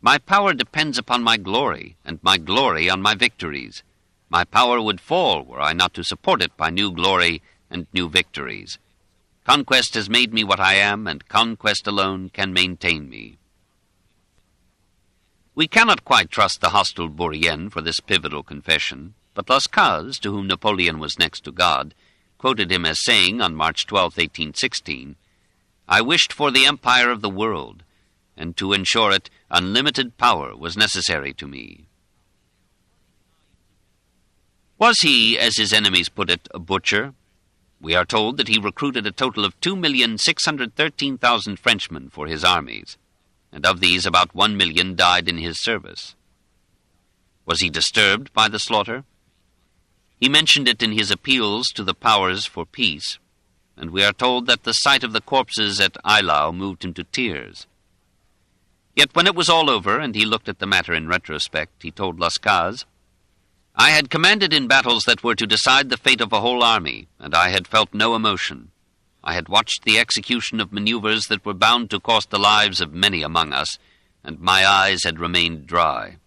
"My power depends upon my glory, and my glory on my victories. My power would fall were I not to support it by new glory and new victories. Conquest has made me what I am, and conquest alone can maintain me." We cannot quite trust the hostile Bourrienne for this pivotal confession, but Lascaz, to whom Napoleon was next to God, quoted him as saying on March 12, 1816, "I wished for the empire of the world, and to ensure it, unlimited power was necessary to me." Was he, as his enemies put it, a butcher? We are told that he recruited a total of 2,613,000 Frenchmen for his armies, and of these about 1 million died in his service. Was he disturbed by the slaughter? He mentioned it in his appeals to the powers for peace, and we are told that the sight of the corpses at Eylau moved him to tears. Yet when it was all over and he looked at the matter in retrospect, he told Lascaz, I had commanded in battles that were to decide the fate of a whole army, and I had felt no emotion. I had watched the execution of maneuvers that were bound to cost the lives of many among us, and my eyes had remained dry.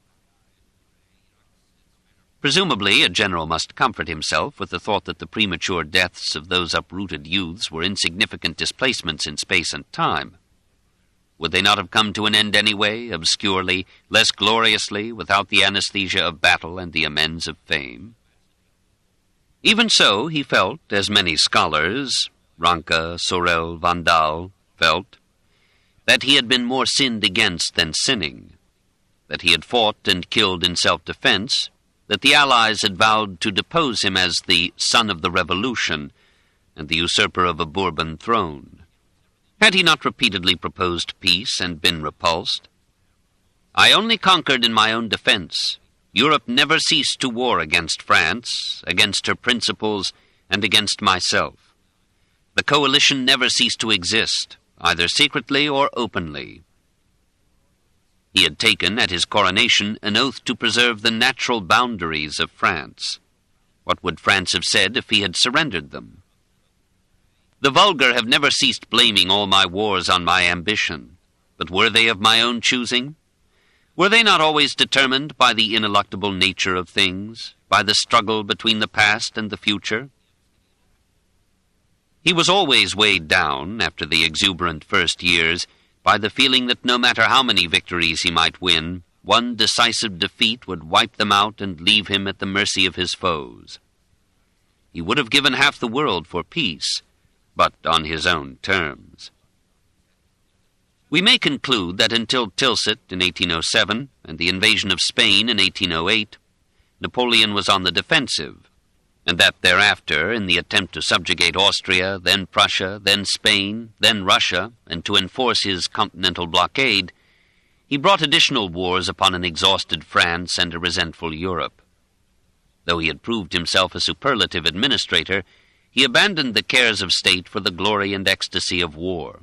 Presumably, a general must comfort himself with the thought that the premature deaths of those uprooted youths were insignificant displacements in space and time. Would they not have come to an end anyway, obscurely, less gloriously, without the anesthesia of battle and the amends of fame? Even so, he felt, as many scholars, Ranke, Sorel, Van Daal, felt, that he had been more sinned against than sinning, that he had fought and killed in self-defense, that the Allies had vowed to depose him as the son of the Revolution and the usurper of a Bourbon throne. Had he not repeatedly proposed peace and been repulsed? I only conquered in my own defense. Europe never ceased to war against France, against her principles, and against myself. The coalition never ceased to exist, either secretly or openly. He had taken, at his coronation, an oath to preserve the natural boundaries of France. What would France have said if he had surrendered them? The vulgar have never ceased blaming all my wars on my ambition, but were they of my own choosing? Were they not always determined by the ineluctable nature of things, by the struggle between the past and the future? He was always weighed down, after the exuberant first years, by the feeling that no matter how many victories he might win, one decisive defeat would wipe them out and leave him at the mercy of his foes. He would have given half the world for peace, but on his own terms. We may conclude that until Tilsit in 1807 and the invasion of Spain in 1808, Napoleon was on the defensive, and that thereafter, in the attempt to subjugate Austria, then Prussia, then Spain, then Russia, and to enforce his continental blockade, he brought additional wars upon an exhausted France and a resentful Europe. Though he had proved himself a superlative administrator, he abandoned the cares of state for the glory and ecstasy of war.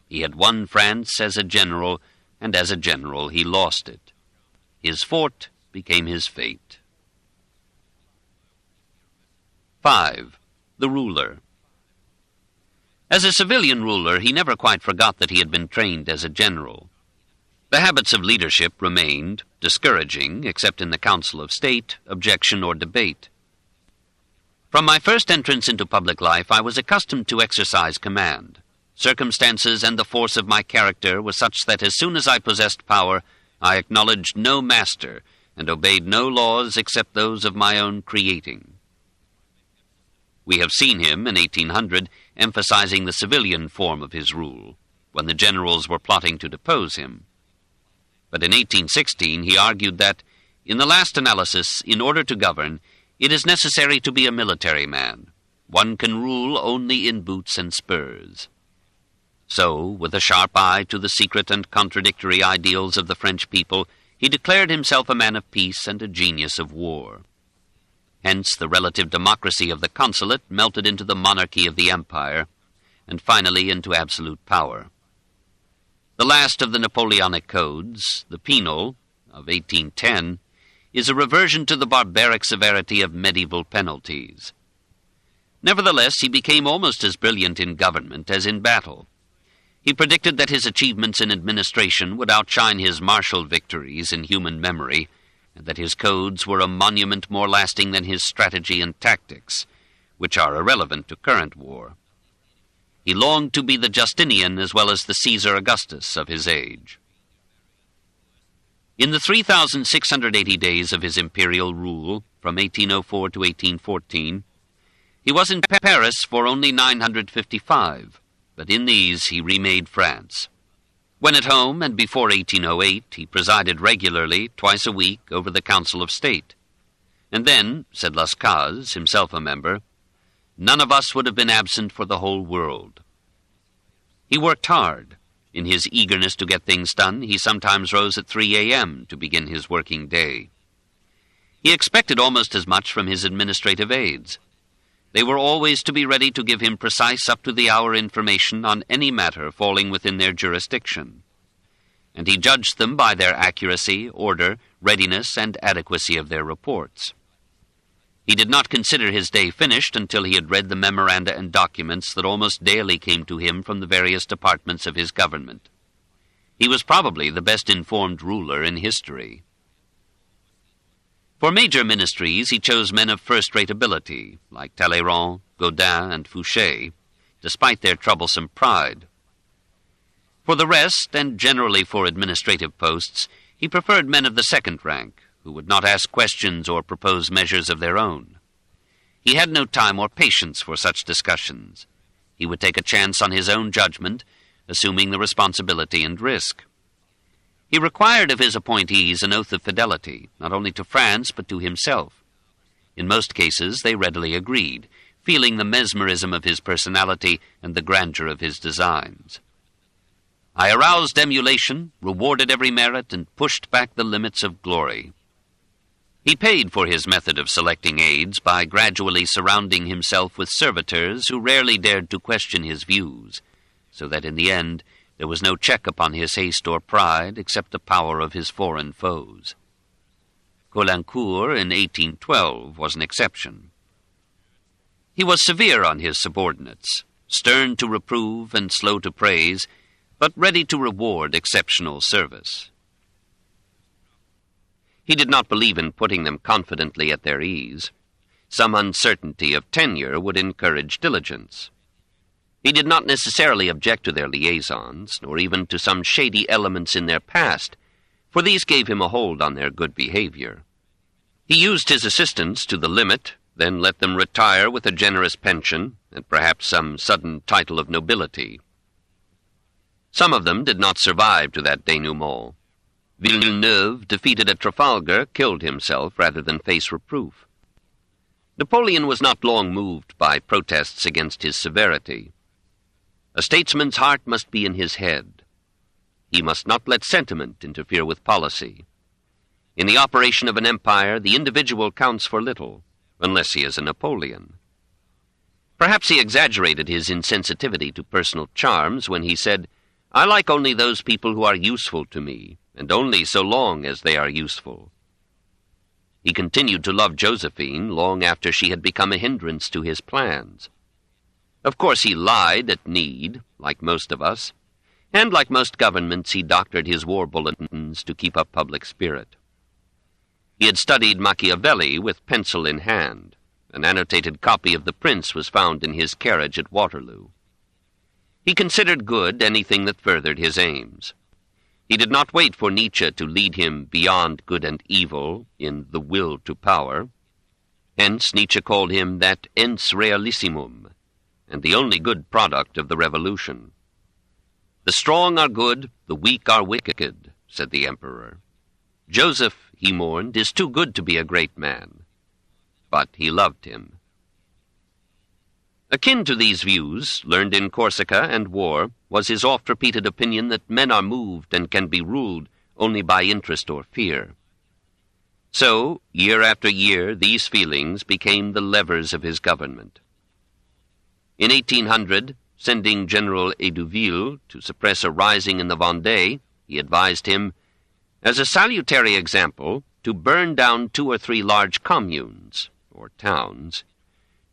He had won France as a general, and as a general he lost it. His fort became his fate. 5. The ruler. As a civilian ruler, he never quite forgot that he had been trained as a general. The habits of leadership remained, discouraging, except in the Council of State, objection, or debate. From my first entrance into public life, I was accustomed to exercise command. Circumstances and the force of my character were such that as soon as I possessed power, I acknowledged no master and obeyed no laws except those of my own creating. We have seen him, in 1800, emphasizing the civilian form of his rule, when the generals were plotting to depose him. But in 1816 he argued that, in the last analysis, in order to govern, it is necessary to be a military man. One can rule only in boots and spurs. So, with a sharp eye to the secret and contradictory ideals of the French people, he declared himself a man of peace and a genius of war. Hence, the relative democracy of the consulate melted into the monarchy of the empire, and finally into absolute power. The last of the Napoleonic codes, the penal, of 1810, is a reversion to the barbaric severity of medieval penalties. Nevertheless, he became almost as brilliant in government as in battle. He predicted that his achievements in administration would outshine his martial victories in human memory, and that his codes were a monument more lasting than his strategy and tactics, which are irrelevant to current war. He longed to be the Justinian as well as the Caesar Augustus of his age. In the 3,680 days of his imperial rule, from 1804 to 1814, he was in Paris for only 955, but in these he remade France. When at home and before 1808, he presided regularly, twice a week, over the Council of State. And then, said Lascaux, himself a member, none of us would have been absent for the whole world. He worked hard. In his eagerness to get things done, he sometimes rose at 3 a.m. to begin his working day. He expected almost as much from his administrative aides. They were always to be ready to give him precise up-to-the-hour information on any matter falling within their jurisdiction. And he judged them by their accuracy, order, readiness, and adequacy of their reports. He did not consider his day finished until he had read the memoranda and documents that almost daily came to him from the various departments of his government. He was probably the best informed ruler in history. For major ministries, he chose men of first-rate ability, like Talleyrand, Gaudin, and Fouché, despite their troublesome pride. For the rest, and generally for administrative posts, he preferred men of the second rank, who would not ask questions or propose measures of their own. He had no time or patience for such discussions. He would take a chance on his own judgment, assuming the responsibility and risk. He required of his appointees an oath of fidelity, not only to France, but to himself. In most cases, they readily agreed, feeling the mesmerism of his personality and the grandeur of his designs. I aroused emulation, rewarded every merit, and pushed back the limits of glory. He paid for his method of selecting aides by gradually surrounding himself with servitors who rarely dared to question his views, so that in the end there was no check upon his haste or pride except the power of his foreign foes. Caulaincourt in 1812 was an exception. He was severe on his subordinates, stern to reprove and slow to praise, but ready to reward exceptional service. He did not believe in putting them confidently at their ease. Some uncertainty of tenure would encourage diligence. He did not necessarily object to their liaisons, nor even to some shady elements in their past, for these gave him a hold on their good behavior. He used his assistants to the limit, then let them retire with a generous pension, and perhaps some sudden title of nobility. Some of them did not survive to that denouement. Villeneuve, defeated at Trafalgar, killed himself rather than face reproof. Napoleon was not long moved by protests against his severity. A statesman's heart must be in his head. He must not let sentiment interfere with policy. In the operation of an empire, the individual counts for little, unless he is a Napoleon. Perhaps he exaggerated his insensitivity to personal charms when he said, "I like only those people who are useful to me, and only so long as they are useful." He continued to love Josephine long after she had become a hindrance to his plans. Of course he lied at need, like most of us, and like most governments he doctored his war bulletins to keep up public spirit. He had studied Machiavelli with pencil in hand. An annotated copy of The Prince was found in his carriage at Waterloo. He considered good anything that furthered his aims. He did not wait for Nietzsche to lead him beyond good and evil in The Will to Power. Hence Nietzsche called him that ens realissimum, and the only good product of the revolution. "The strong are good, the weak are wicked," said the emperor. "Joseph," he mourned, "is too good to be a great man." But he loved him. Akin to these views, learned in Corsica and war, was his oft-repeated opinion that men are moved and can be ruled only by interest or fear. So, year after year, these feelings became the levers of his government. In 1800, sending General Edouville to suppress a rising in the Vendée, he advised him, as a salutary example, to burn down 2 or 3 large communes, or towns,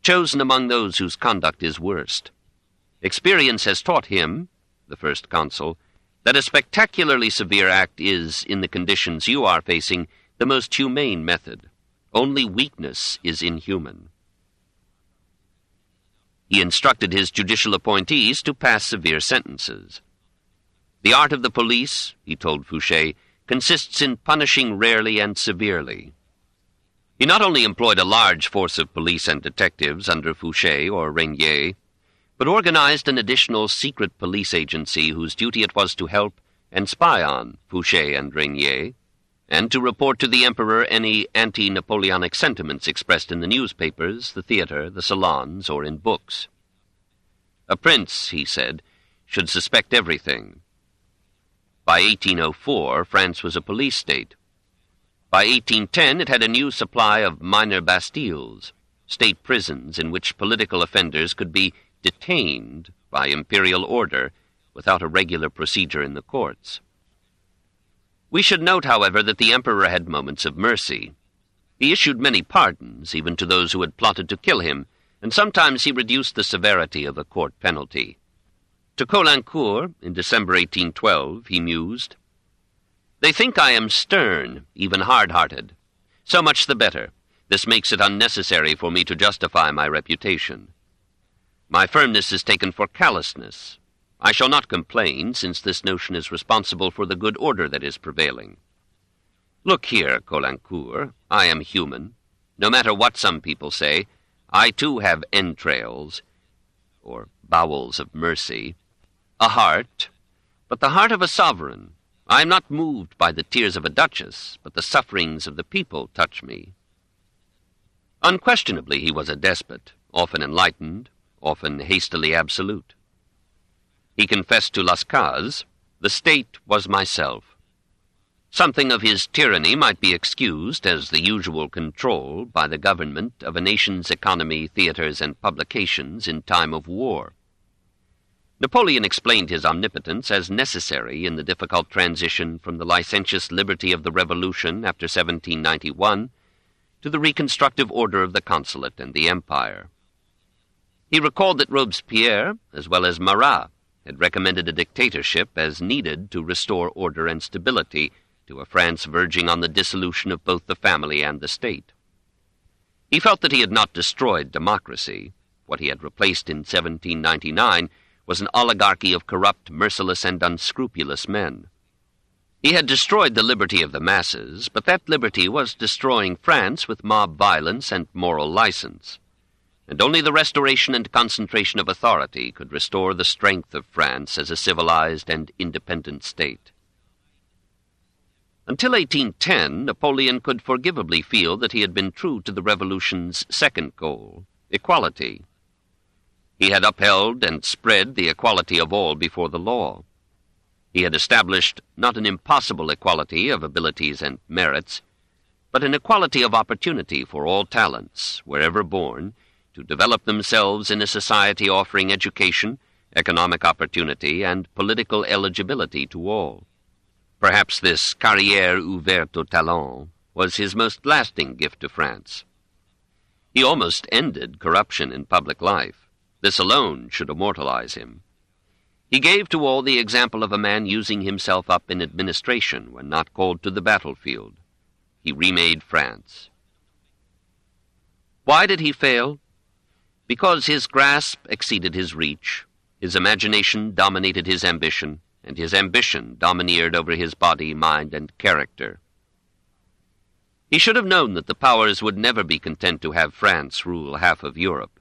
chosen among those whose conduct is worst. Experience has taught him, the first consul, that a spectacularly severe act is, in the conditions you are facing, the most humane method. Only weakness is inhuman. He instructed his judicial appointees to pass severe sentences. The art of the police, he told Fouché, consists in punishing rarely and severely. He not only employed a large force of police and detectives under Fouché or Régnier, but organized an additional secret police agency whose duty it was to help and spy on Fouché and Régnier, and to report to the emperor any anti-Napoleonic sentiments expressed in the newspapers, the theater, the salons, or in books. A prince, he said, should suspect everything. By 1804, France was a police state. By 1810, it had a new supply of minor bastilles, state prisons in which political offenders could be detained by imperial order without a regular procedure in the courts. We should note, however, that the emperor had moments of mercy. He issued many pardons, even to those who had plotted to kill him, and sometimes he reduced the severity of a court penalty. To Caulaincourt, in December 1812, he mused, "They think I am stern, even hard-hearted. So much the better. This makes it unnecessary for me to justify my reputation. My firmness is taken for callousness. I shall not complain, since this notion is responsible for the good order that is prevailing. Look here, Caulaincourt, I am human. No matter what some people say, I too have entrails, or bowels of mercy, a heart, but the heart of a sovereign. I am not moved by the tears of a duchess, but the sufferings of the people touch me." Unquestionably he was a despot, often enlightened, often hastily absolute. He confessed to Lascaux, "The state was myself." Something of his tyranny might be excused as the usual control by the government of a nation's economy, theaters, and publications in time of war. Napoleon explained his omnipotence as necessary in the difficult transition from the licentious liberty of the Revolution after 1791 to the reconstructive order of the consulate and the empire. He recalled that Robespierre, as well as Marat, had recommended a dictatorship as needed to restore order and stability to a France verging on the dissolution of both the family and the state. He felt that he had not destroyed democracy. What he had replaced in 1799 was an oligarchy of corrupt, merciless, and unscrupulous men. He had destroyed the liberty of the masses, but that liberty was destroying France with mob violence and moral license, and only the restoration and concentration of authority could restore the strength of France as a civilized and independent state. Until 1810, Napoleon could forgivably feel that he had been true to the Revolution's second goal, equality. He had upheld and spread the equality of all before the law. He had established not an impossible equality of abilities and merits, but an equality of opportunity for all talents, wherever born, to develop themselves in a society offering education, economic opportunity, and political eligibility to all. Perhaps this carrière ouverte au talent was his most lasting gift to France. He almost ended corruption in public life. This alone should immortalize him. He gave to all the example of a man using himself up in administration when not called to the battlefield. He remade France. Why did he fail? Because his grasp exceeded his reach, his imagination dominated his ambition, and his ambition domineered over his body, mind, and character. He should have known that the powers would never be content to have France rule half of Europe.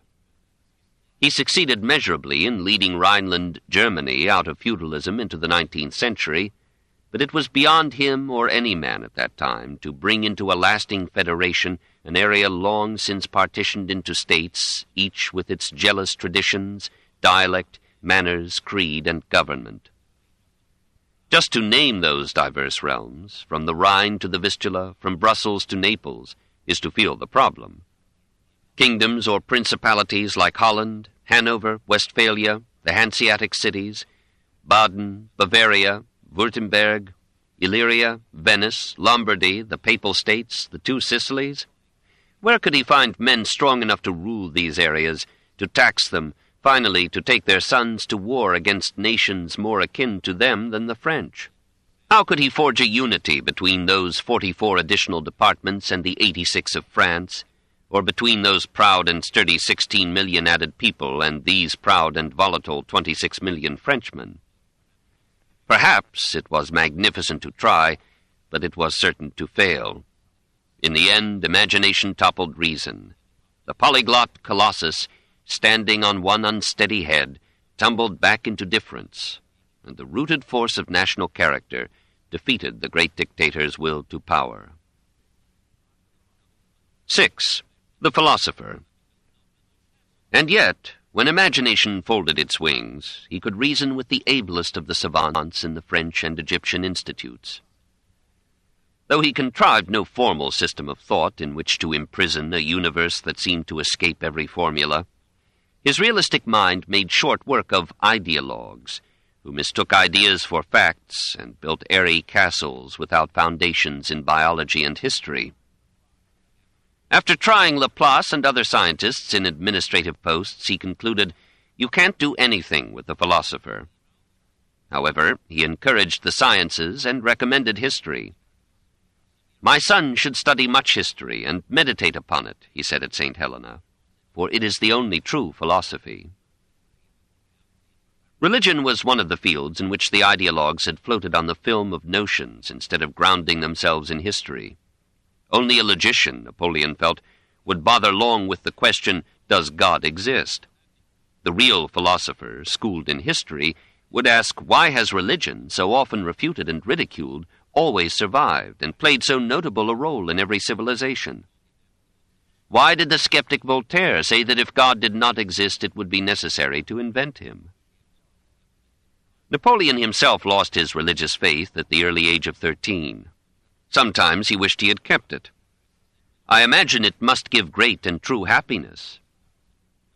He succeeded measurably in leading Rhineland Germany out of feudalism into the 19th century, but it was beyond him or any man at that time to bring into a lasting federation an area long since partitioned into states, each with its jealous traditions, dialect, manners, creed, and government. Just to name those diverse realms, from the Rhine to the Vistula, from Brussels to Naples, is to feel the problem. Kingdoms or principalities like Holland, Hanover, Westphalia, the Hanseatic cities, Baden, Bavaria, Württemberg, Illyria, Venice, Lombardy, the Papal States, the two Sicilies. Where could he find men strong enough to rule these areas, to tax them, finally to take their sons to war against nations more akin to them than the French? How could he forge a unity between those 44 additional departments and the 86 of France, or between those proud and sturdy 16 million added people and these proud and volatile 26 million Frenchmen? Perhaps it was magnificent to try, but it was certain to fail. In the end, imagination toppled reason. The polyglot colossus, standing on one unsteady head, tumbled back into difference, and the rooted force of national character defeated the great dictator's will to power. 6. The philosopher. And yet, when imagination folded its wings, he could reason with the ablest of the savants in the French and Egyptian institutes. Though he contrived no formal system of thought in which to imprison a universe that seemed to escape every formula, his realistic mind made short work of ideologues, who mistook ideas for facts and built airy castles without foundations in biology and history. After trying Laplace and other scientists in administrative posts, he concluded, "You can't do anything with a philosopher." However, he encouraged the sciences and recommended history. "My son should study much history and meditate upon it," he said at St. Helena, "for it is the only true philosophy." Religion was one of the fields in which the ideologues had floated on the film of notions instead of grounding themselves in history. Only a logician, Napoleon felt, would bother long with the question, does God exist? The real philosopher, schooled in history, would ask, why has religion, so often refuted and ridiculed, always survived and played so notable a role in every civilization? Why did the skeptic Voltaire say that if God did not exist, it would be necessary to invent him? Napoleon himself lost his religious faith at the early age of 13. Sometimes he wished he had kept it. "I imagine it must give great and true happiness."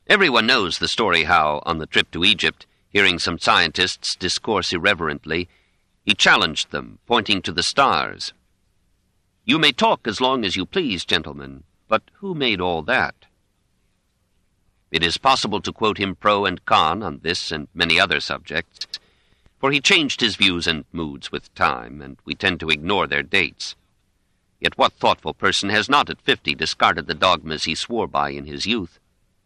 Everyone knows the story how, on the trip to Egypt, hearing some scientists discourse irreverently, he challenged them, pointing to the stars. "You may talk as long as you please, gentlemen, but who made all that?" It is possible to quote him pro and con on this and many other subjects, for he changed his views and moods with time, and we tend to ignore their dates. Yet what thoughtful person has not at 50 discarded the dogmas he swore by in his youth,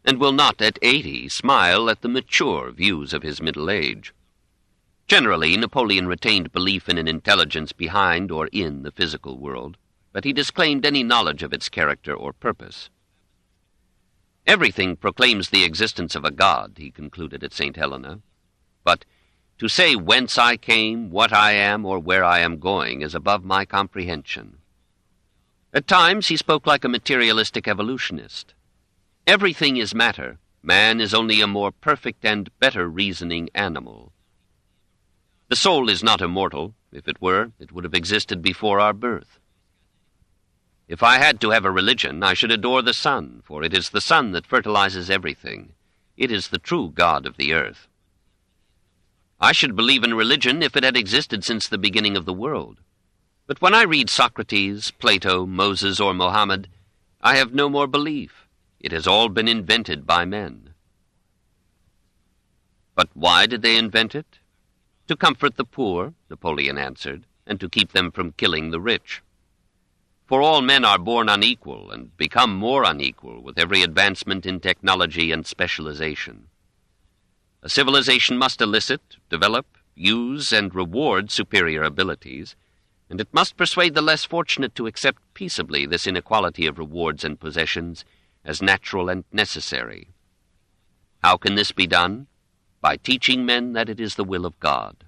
and will not at 80 smile at the mature views of his middle age? Generally, Napoleon retained belief in an intelligence behind or in the physical world, but he disclaimed any knowledge of its character or purpose. "Everything proclaims the existence of a God," he concluded at St. Helena, "but to say whence I came, what I am, or where I am going is above my comprehension." At times he spoke like a materialistic evolutionist. "Everything is matter. Man is only a more perfect and better reasoning animal. The soul is not immortal. If it were, it would have existed before our birth. If I had to have a religion, I should adore the sun, for it is the sun that fertilizes everything. It is the true God of the earth. I should believe in religion if it had existed since the beginning of the world. But when I read Socrates, Plato, Moses, or Mohammed, I have no more belief. It has all been invented by men." But why did they invent it? "To comfort the poor," Napoleon answered, "and to keep them from killing the rich. For all men are born unequal and become more unequal with every advancement in technology and specialization. A civilization must elicit, develop, use, and reward superior abilities, and it must persuade the less fortunate to accept peaceably this inequality of rewards and possessions as natural and necessary. How can this be done? By teaching men that it is the will of God.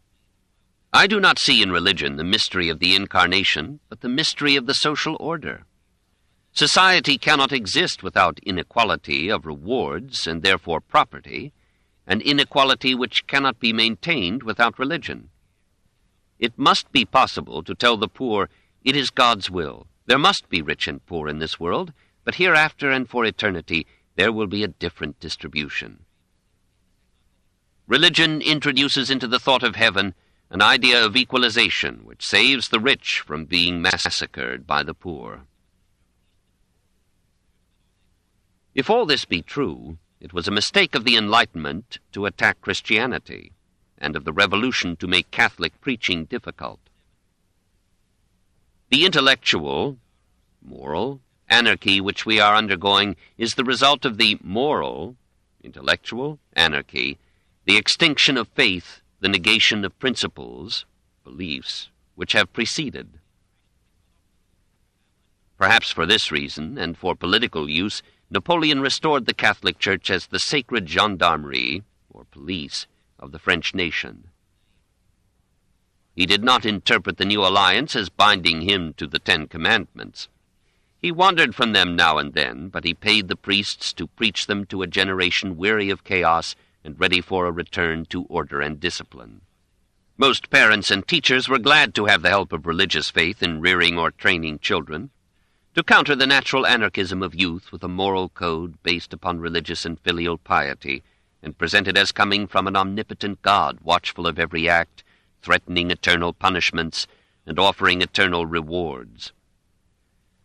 I do not see in religion the mystery of the incarnation, but the mystery of the social order. Society cannot exist without inequality of rewards and therefore property, an inequality which cannot be maintained without religion. It must be possible to tell the poor, it is God's will. There must be rich and poor in this world, but hereafter and for eternity there will be a different distribution. Religion introduces into the thought of heaven an idea of equalization which saves the rich from being massacred by the poor. If all this be true, it was a mistake of the Enlightenment to attack Christianity, and of the Revolution to make Catholic preaching difficult. The intellectual, moral, anarchy which we are undergoing is the result of the moral, intellectual, anarchy, the extinction of faith, the negation of principles, beliefs, which have preceded. Perhaps for this reason, and for political use, Napoleon restored the Catholic Church as the sacred gendarmerie, or police, of the French nation. He did not interpret the new alliance as binding him to the 10 Commandments. He wandered from them now and then, but he paid the priests to preach them to a generation weary of chaos and ready for a return to order and discipline. Most parents and teachers were glad to have the help of religious faith in rearing or training children, to counter the natural anarchism of youth with a moral code based upon religious and filial piety, and presented as coming from an omnipotent God, watchful of every act, threatening eternal punishments, and offering eternal rewards.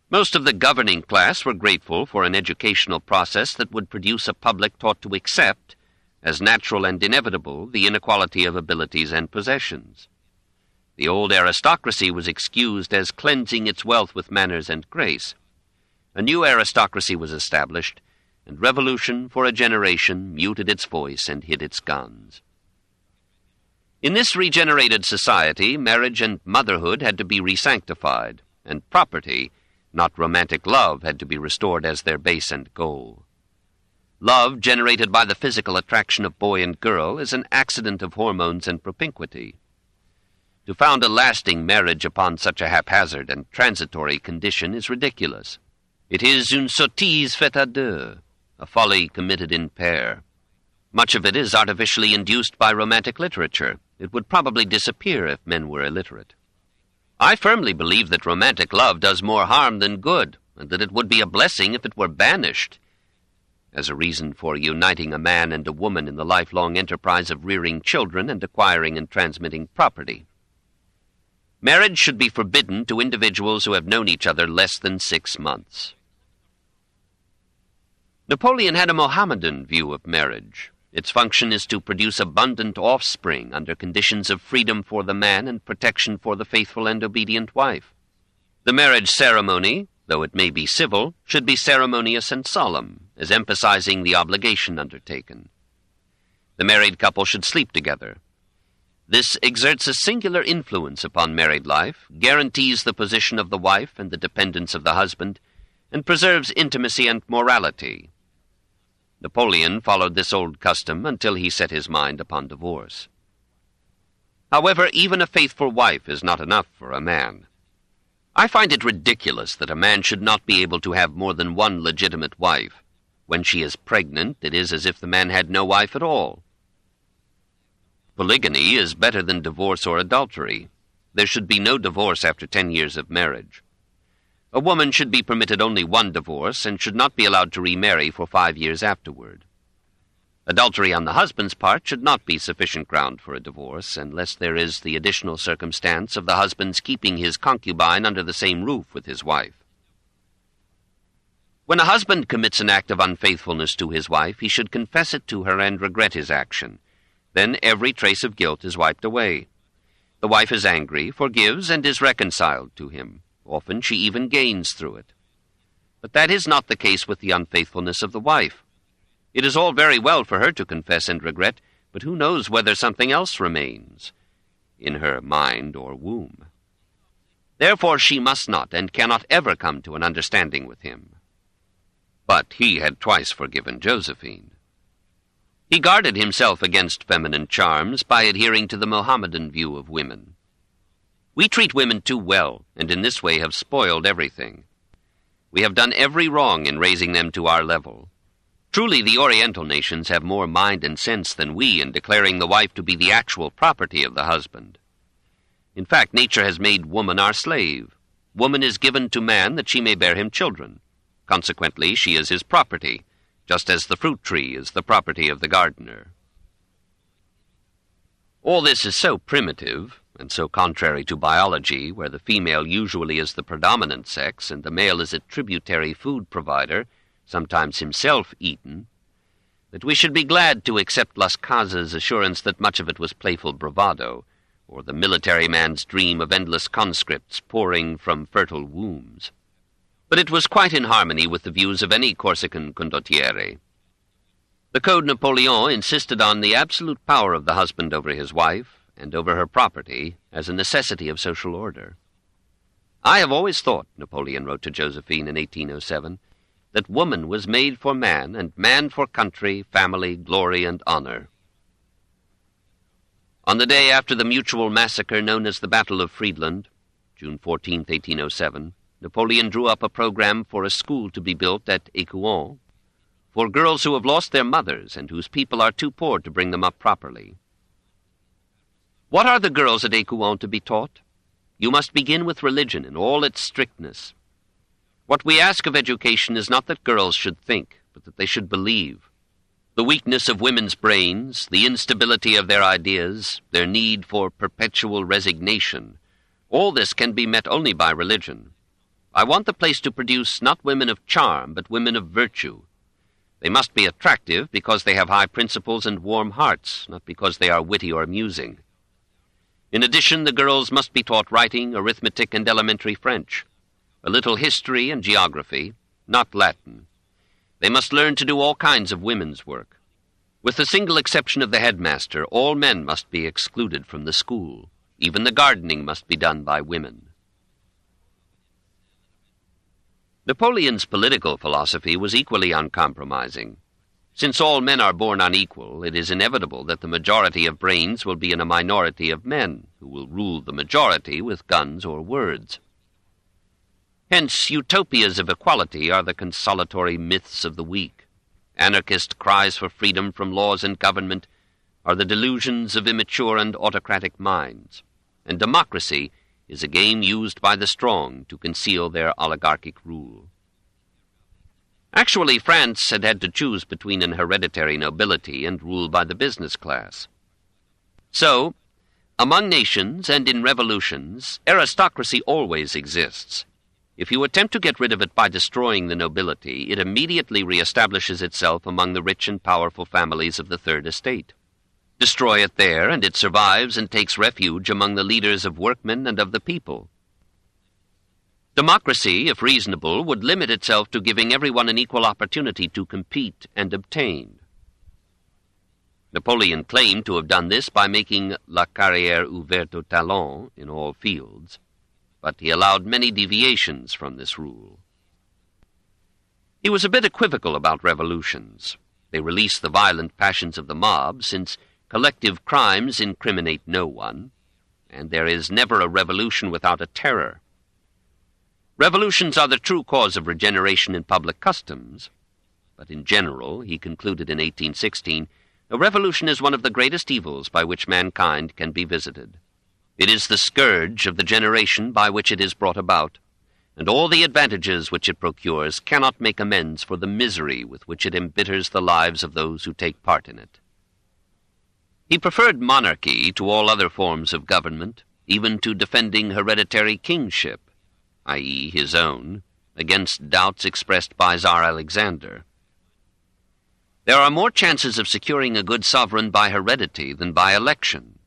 Most of the governing class were grateful for an educational process that would produce a public taught to accept, as natural and inevitable, the inequality of abilities and possessions. The old aristocracy was excused as cleansing its wealth with manners and grace. A new aristocracy was established, and revolution for a generation muted its voice and hid its guns. In this regenerated society, marriage and motherhood had to be re-sanctified, and property, not romantic love, had to be restored as their base and goal. Love, generated by the physical attraction of boy and girl, is an accident of hormones and propinquity. To found a lasting marriage upon such a haphazard and transitory condition is ridiculous. It is une sottise faite à deux, a folly committed in pair. Much of it is artificially induced by romantic literature. It would probably disappear if men were illiterate. I firmly believe that romantic love does more harm than good, and that it would be a blessing if it were banished, as a reason for uniting a man and a woman in the lifelong enterprise of rearing children and acquiring and transmitting property. Marriage should be forbidden to individuals who have known each other less than 6 months. Napoleon had a Mohammedan view of marriage. Its function is to produce abundant offspring under conditions of freedom for the man and protection for the faithful and obedient wife. The marriage ceremony, though it may be civil, should be ceremonious and solemn, as emphasizing the obligation undertaken. The married couple should sleep together. This exerts a singular influence upon married life, guarantees the position of the wife and the dependence of the husband, and preserves intimacy and morality. Napoleon followed this old custom until he set his mind upon divorce. However, even a faithful wife is not enough for a man. I find it ridiculous that a man should not be able to have more than one legitimate wife. When she is pregnant, it is as if the man had no wife at all. Polygamy is better than divorce or adultery. There should be no divorce after 10 years of marriage. A woman should be permitted only one divorce and should not be allowed to remarry for 5 years afterward. Adultery on the husband's part should not be sufficient ground for a divorce unless there is the additional circumstance of the husband's keeping his concubine under the same roof with his wife. When a husband commits an act of unfaithfulness to his wife, he should confess it to her and regret his action. Then every trace of guilt is wiped away. The wife is angry, forgives, and is reconciled to him. Often she even gains through it. But that is not the case with the unfaithfulness of the wife. It is all very well for her to confess and regret, but who knows whether something else remains in her mind or womb. Therefore she must not and cannot ever come to an understanding with him. But he had twice forgiven Josephine. He guarded himself against feminine charms by adhering to the Mohammedan view of women. We treat women too well, and in this way have spoiled everything. We have done every wrong in raising them to our level. Truly, the Oriental nations have more mind and sense than we in declaring the wife to be the actual property of the husband. In fact, nature has made woman our slave. Woman is given to man that she may bear him children. Consequently, she is his property, just as the fruit tree is the property of the gardener. All this is so primitive, and so contrary to biology, where the female usually is the predominant sex and the male is a tributary food provider, sometimes himself eaten, that we should be glad to accept Las Casas' assurance that much of it was playful bravado, or the military man's dream of endless conscripts pouring from fertile wombs. But it was quite in harmony with the views of any Corsican condottiere. The Code Napoleon insisted on the absolute power of the husband over his wife, and over her property, as a necessity of social order. I have always thought, Napoleon wrote to Josephine in 1807, that woman was made for man, and man for country, family, glory, and honor. On the day after the mutual massacre known as the Battle of Friedland, June 14, 1807, Napoleon drew up a program for a school to be built at Écouen for girls who have lost their mothers and whose people are too poor to bring them up properly. What are the girls at Écouen to be taught? You must begin with religion in all its strictness. What we ask of education is not that girls should think, but that they should believe. The weakness of women's brains, the instability of their ideas, their need for perpetual resignation, all this can be met only by religion. I want the place to produce not women of charm, but women of virtue. They must be attractive because they have high principles and warm hearts, not because they are witty or amusing. In addition, the girls must be taught writing, arithmetic, and elementary French, a little history and geography, not Latin. They must learn to do all kinds of women's work. With the single exception of the headmaster, all men must be excluded from the school. Even the gardening must be done by women. Napoleon's political philosophy was equally uncompromising. Since all men are born unequal, it is inevitable that the majority of brains will be in a minority of men, who will rule the majority with guns or words. Hence, utopias of equality are the consolatory myths of the weak. Anarchist cries for freedom from laws and government are the delusions of immature and autocratic minds. And democracy is a game used by the strong to conceal their oligarchic rule. Actually, France had to choose between an hereditary nobility and rule by the business class. So, among nations and in revolutions, aristocracy always exists. If you attempt to get rid of it by destroying the nobility, it immediately reestablishes itself among the rich and powerful families of the Third Estate. Destroy it there, and it survives and takes refuge among the leaders of workmen and of the people. Democracy, if reasonable, would limit itself to giving everyone an equal opportunity to compete and obtain. Napoleon claimed to have done this by making la carrière ouverte aux talents in all fields, but he allowed many deviations from this rule. He was a bit equivocal about revolutions. They release the violent passions of the mob, since collective crimes incriminate no one, and there is never a revolution without a terror. Revolutions are the true cause of regeneration in public customs, but in general, he concluded in 1816, a revolution is one of the greatest evils by which mankind can be visited. It is the scourge of the generation by which it is brought about, and all the advantages which it procures cannot make amends for the misery with which it embitters the lives of those who take part in it. He preferred monarchy to all other forms of government, even to defending hereditary kingship, i.e. his own, against doubts expressed by Tsar Alexander. There are more chances of securing a good sovereign by heredity than by election.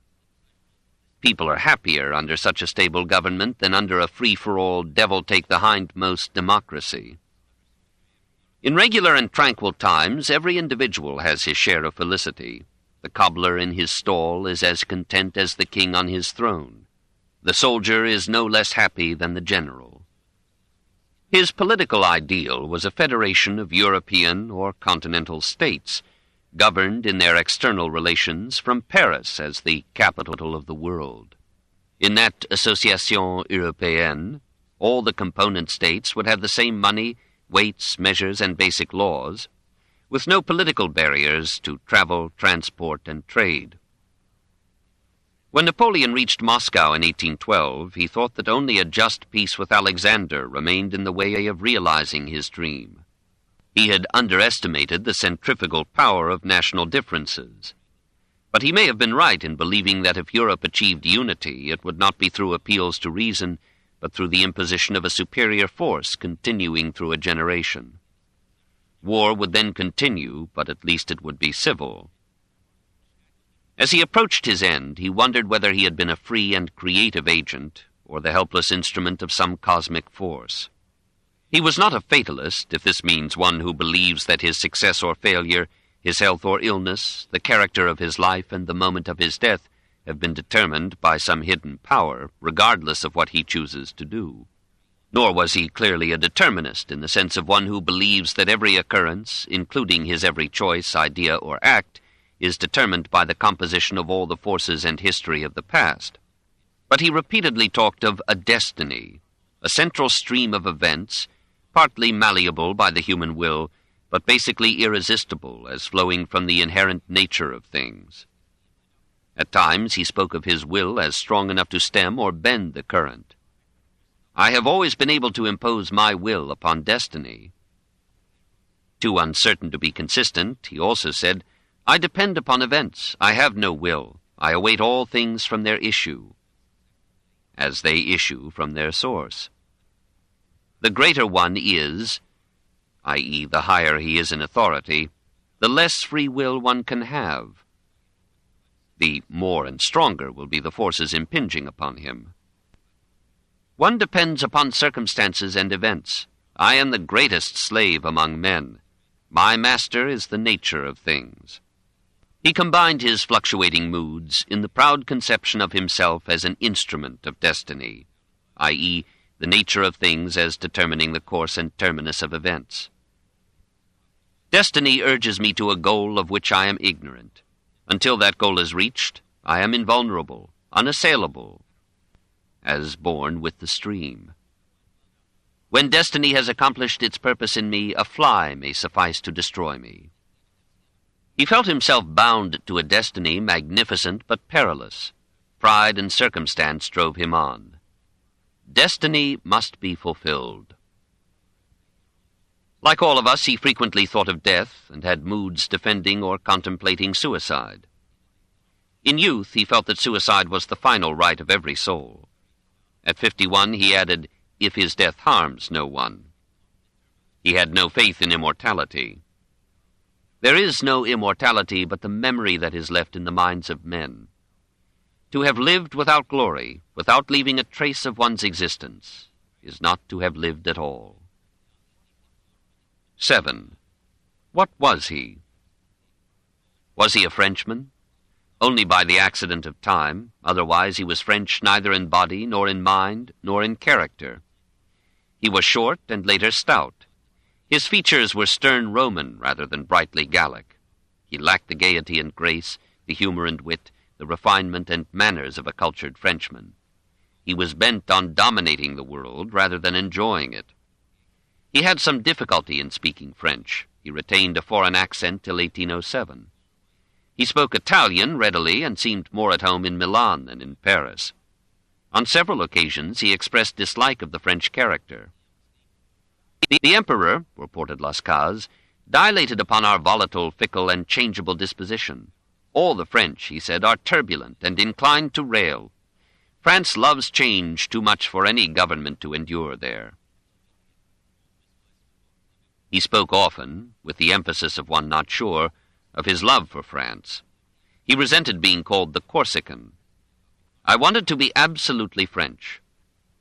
People are happier under such a stable government than under a free-for-all, devil-take-the-hindmost democracy. In regular and tranquil times, every individual has his share of felicity. The cobbler in his stall is as content as the king on his throne. The soldier is no less happy than the general. His political ideal was a federation of European or continental states, governed in their external relations from Paris as the capital of the world. In that Association Européenne, all the component states would have the same money, weights, measures, and basic laws, with no political barriers to travel, transport, and trade. When Napoleon reached Moscow in 1812, he thought that only a just peace with Alexander remained in the way of realizing his dream. He had underestimated the centrifugal power of national differences. But he may have been right in believing that if Europe achieved unity, it would not be through appeals to reason, but through the imposition of a superior force continuing through a generation. War would then continue, but at least it would be civil. As he approached his end, he wondered whether he had been a free and creative agent, or the helpless instrument of some cosmic force. He was not a fatalist, if this means one who believes that his success or failure, his health or illness, the character of his life, and the moment of his death have been determined by some hidden power, regardless of what he chooses to do. Nor was he clearly a determinist in the sense of one who believes that every occurrence, including his every choice, idea, or act, is determined by the composition of all the forces and history of the past. But he repeatedly talked of a destiny, a central stream of events, partly malleable by the human will, but basically irresistible as flowing from the inherent nature of things. At times he spoke of his will as strong enough to stem or bend the current. I have always been able to impose my will upon destiny. Too uncertain to be consistent, he also said, I depend upon events. I have no will. I await all things from their issue, as they issue from their source. The greater one is, i.e., the higher he is in authority, the less free will one can have. The more and stronger will be the forces impinging upon him. One depends upon circumstances and events. I am the greatest slave among men. My master is the nature of things. He combined his fluctuating moods in the proud conception of himself as an instrument of destiny, i.e., the nature of things as determining the course and terminus of events. Destiny urges me to a goal of which I am ignorant. Until that goal is reached, I am invulnerable, unassailable, as born with the stream. When destiny has accomplished its purpose in me, a fly may suffice to destroy me. He felt himself bound to a destiny magnificent but perilous. Pride and circumstance drove him on. Destiny must be fulfilled. Like all of us, he frequently thought of death and had moods defending or contemplating suicide. In youth, he felt that suicide was the final right of every soul. At 51, he added, if his death harms no one. He had no faith in immortality. There is no immortality but the memory that is left in the minds of men. To have lived without glory, without leaving a trace of one's existence, is not to have lived at all. 7. What was he? Was he a Frenchman? Only by the accident of time. Otherwise he was French neither in body, nor in mind, nor in character. He was short and later stout. His features were stern Roman rather than brightly Gallic. He lacked the gaiety and grace, the humor and wit, the refinement and manners of a cultured Frenchman. He was bent on dominating the world rather than enjoying it. He had some difficulty in speaking French. He retained a foreign accent till 1807. He spoke Italian readily and seemed more at home in Milan than in Paris. On several occasions he expressed dislike of the French character. The emperor, reported Lascaz, dilated upon our volatile, fickle, and changeable disposition. All the French, he said, are turbulent and inclined to rail. France loves change too much for any government to endure there. He spoke often, with the emphasis of one not sure, of his love for France. He resented being called the Corsican. I wanted to be absolutely French.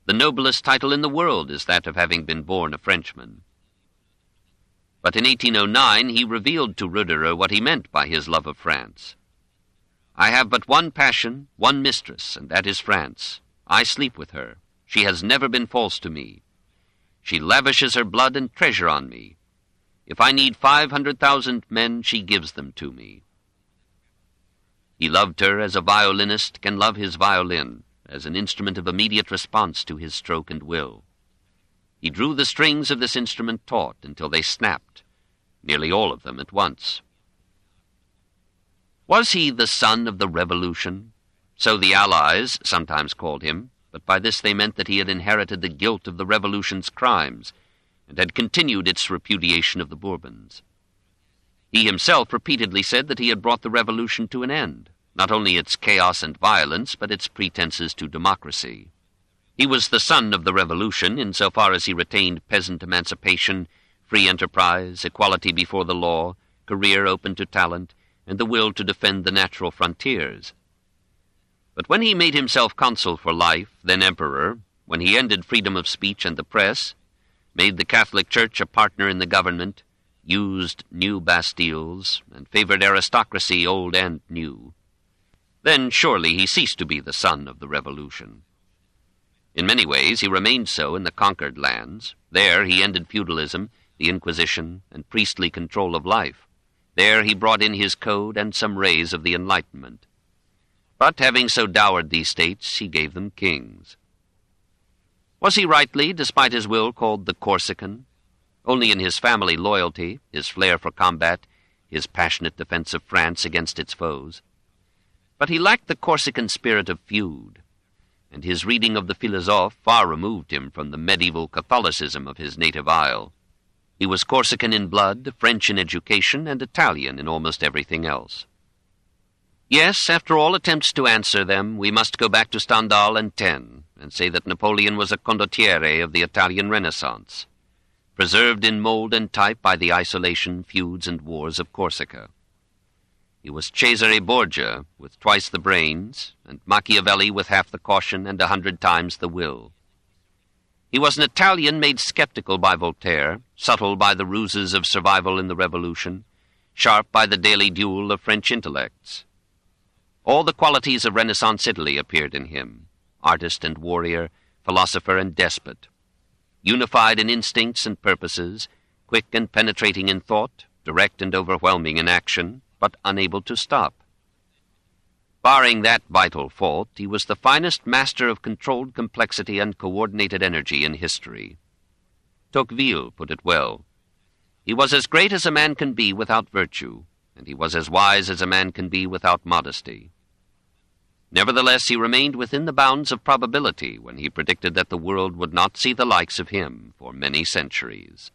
The noblest title in the world is that of having been born a Frenchman. But in 1809 he revealed to Roederer what he meant by his love of France. I have but one passion, one mistress, and that is France. I sleep with her. She has never been false to me. She lavishes her blood and treasure on me. If I need 500,000 men, she gives them to me. He loved her as a violinist can love his violin, as an instrument of immediate response to his stroke and will. He drew the strings of this instrument taut until they snapped, nearly all of them at once. Was he the son of the Revolution? So the Allies sometimes called him, but by this they meant that he had inherited the guilt of the Revolution's crimes, and had continued its repudiation of the Bourbons. He himself repeatedly said that he had brought the Revolution to an end, not only its chaos and violence, but its pretenses to democracy. He was the son of the Revolution insofar as he retained peasant emancipation, free enterprise, equality before the law, career open to talent, and the will to defend the natural frontiers. But when he made himself consul for life, then emperor, when he ended freedom of speech and the press, made the Catholic Church a partner in the government, used new Bastilles, and favored aristocracy old and new, then surely he ceased to be the son of the Revolution. In many ways he remained so in the conquered lands. There he ended feudalism, the Inquisition, and priestly control of life. There he brought in his code and some rays of the Enlightenment. But having so dowered these states, he gave them kings. Was he rightly, despite his will, called the Corsican? Only in his family loyalty, his flair for combat, his passionate defense of France against its foes. But he lacked the Corsican spirit of feud, and his reading of the Philosophe far removed him from the medieval Catholicism of his native isle. He was Corsican in blood, French in education, and Italian in almost everything else. Yes, after all attempts to answer them, we must go back to Stendhal and Taine, and say that Napoleon was a condottiere of the Italian Renaissance, preserved in mold and type by the isolation, feuds, and wars of Corsica. He was Cesare Borgia, with twice the brains, and Machiavelli with half the caution and 100 times the will. He was an Italian made skeptical by Voltaire, subtle by the ruses of survival in the Revolution, sharp by the daily duel of French intellects. All the qualities of Renaissance Italy appeared in him, artist and warrior, philosopher and despot. Unified in instincts and purposes, quick and penetrating in thought, direct and overwhelming in action, but unable to stop. Barring that vital fault, he was the finest master of controlled complexity and coordinated energy in history. Tocqueville put it well. He was as great as a man can be without virtue, and he was as wise as a man can be without modesty. Nevertheless, he remained within the bounds of probability when he predicted that the world would not see the likes of him for many centuries.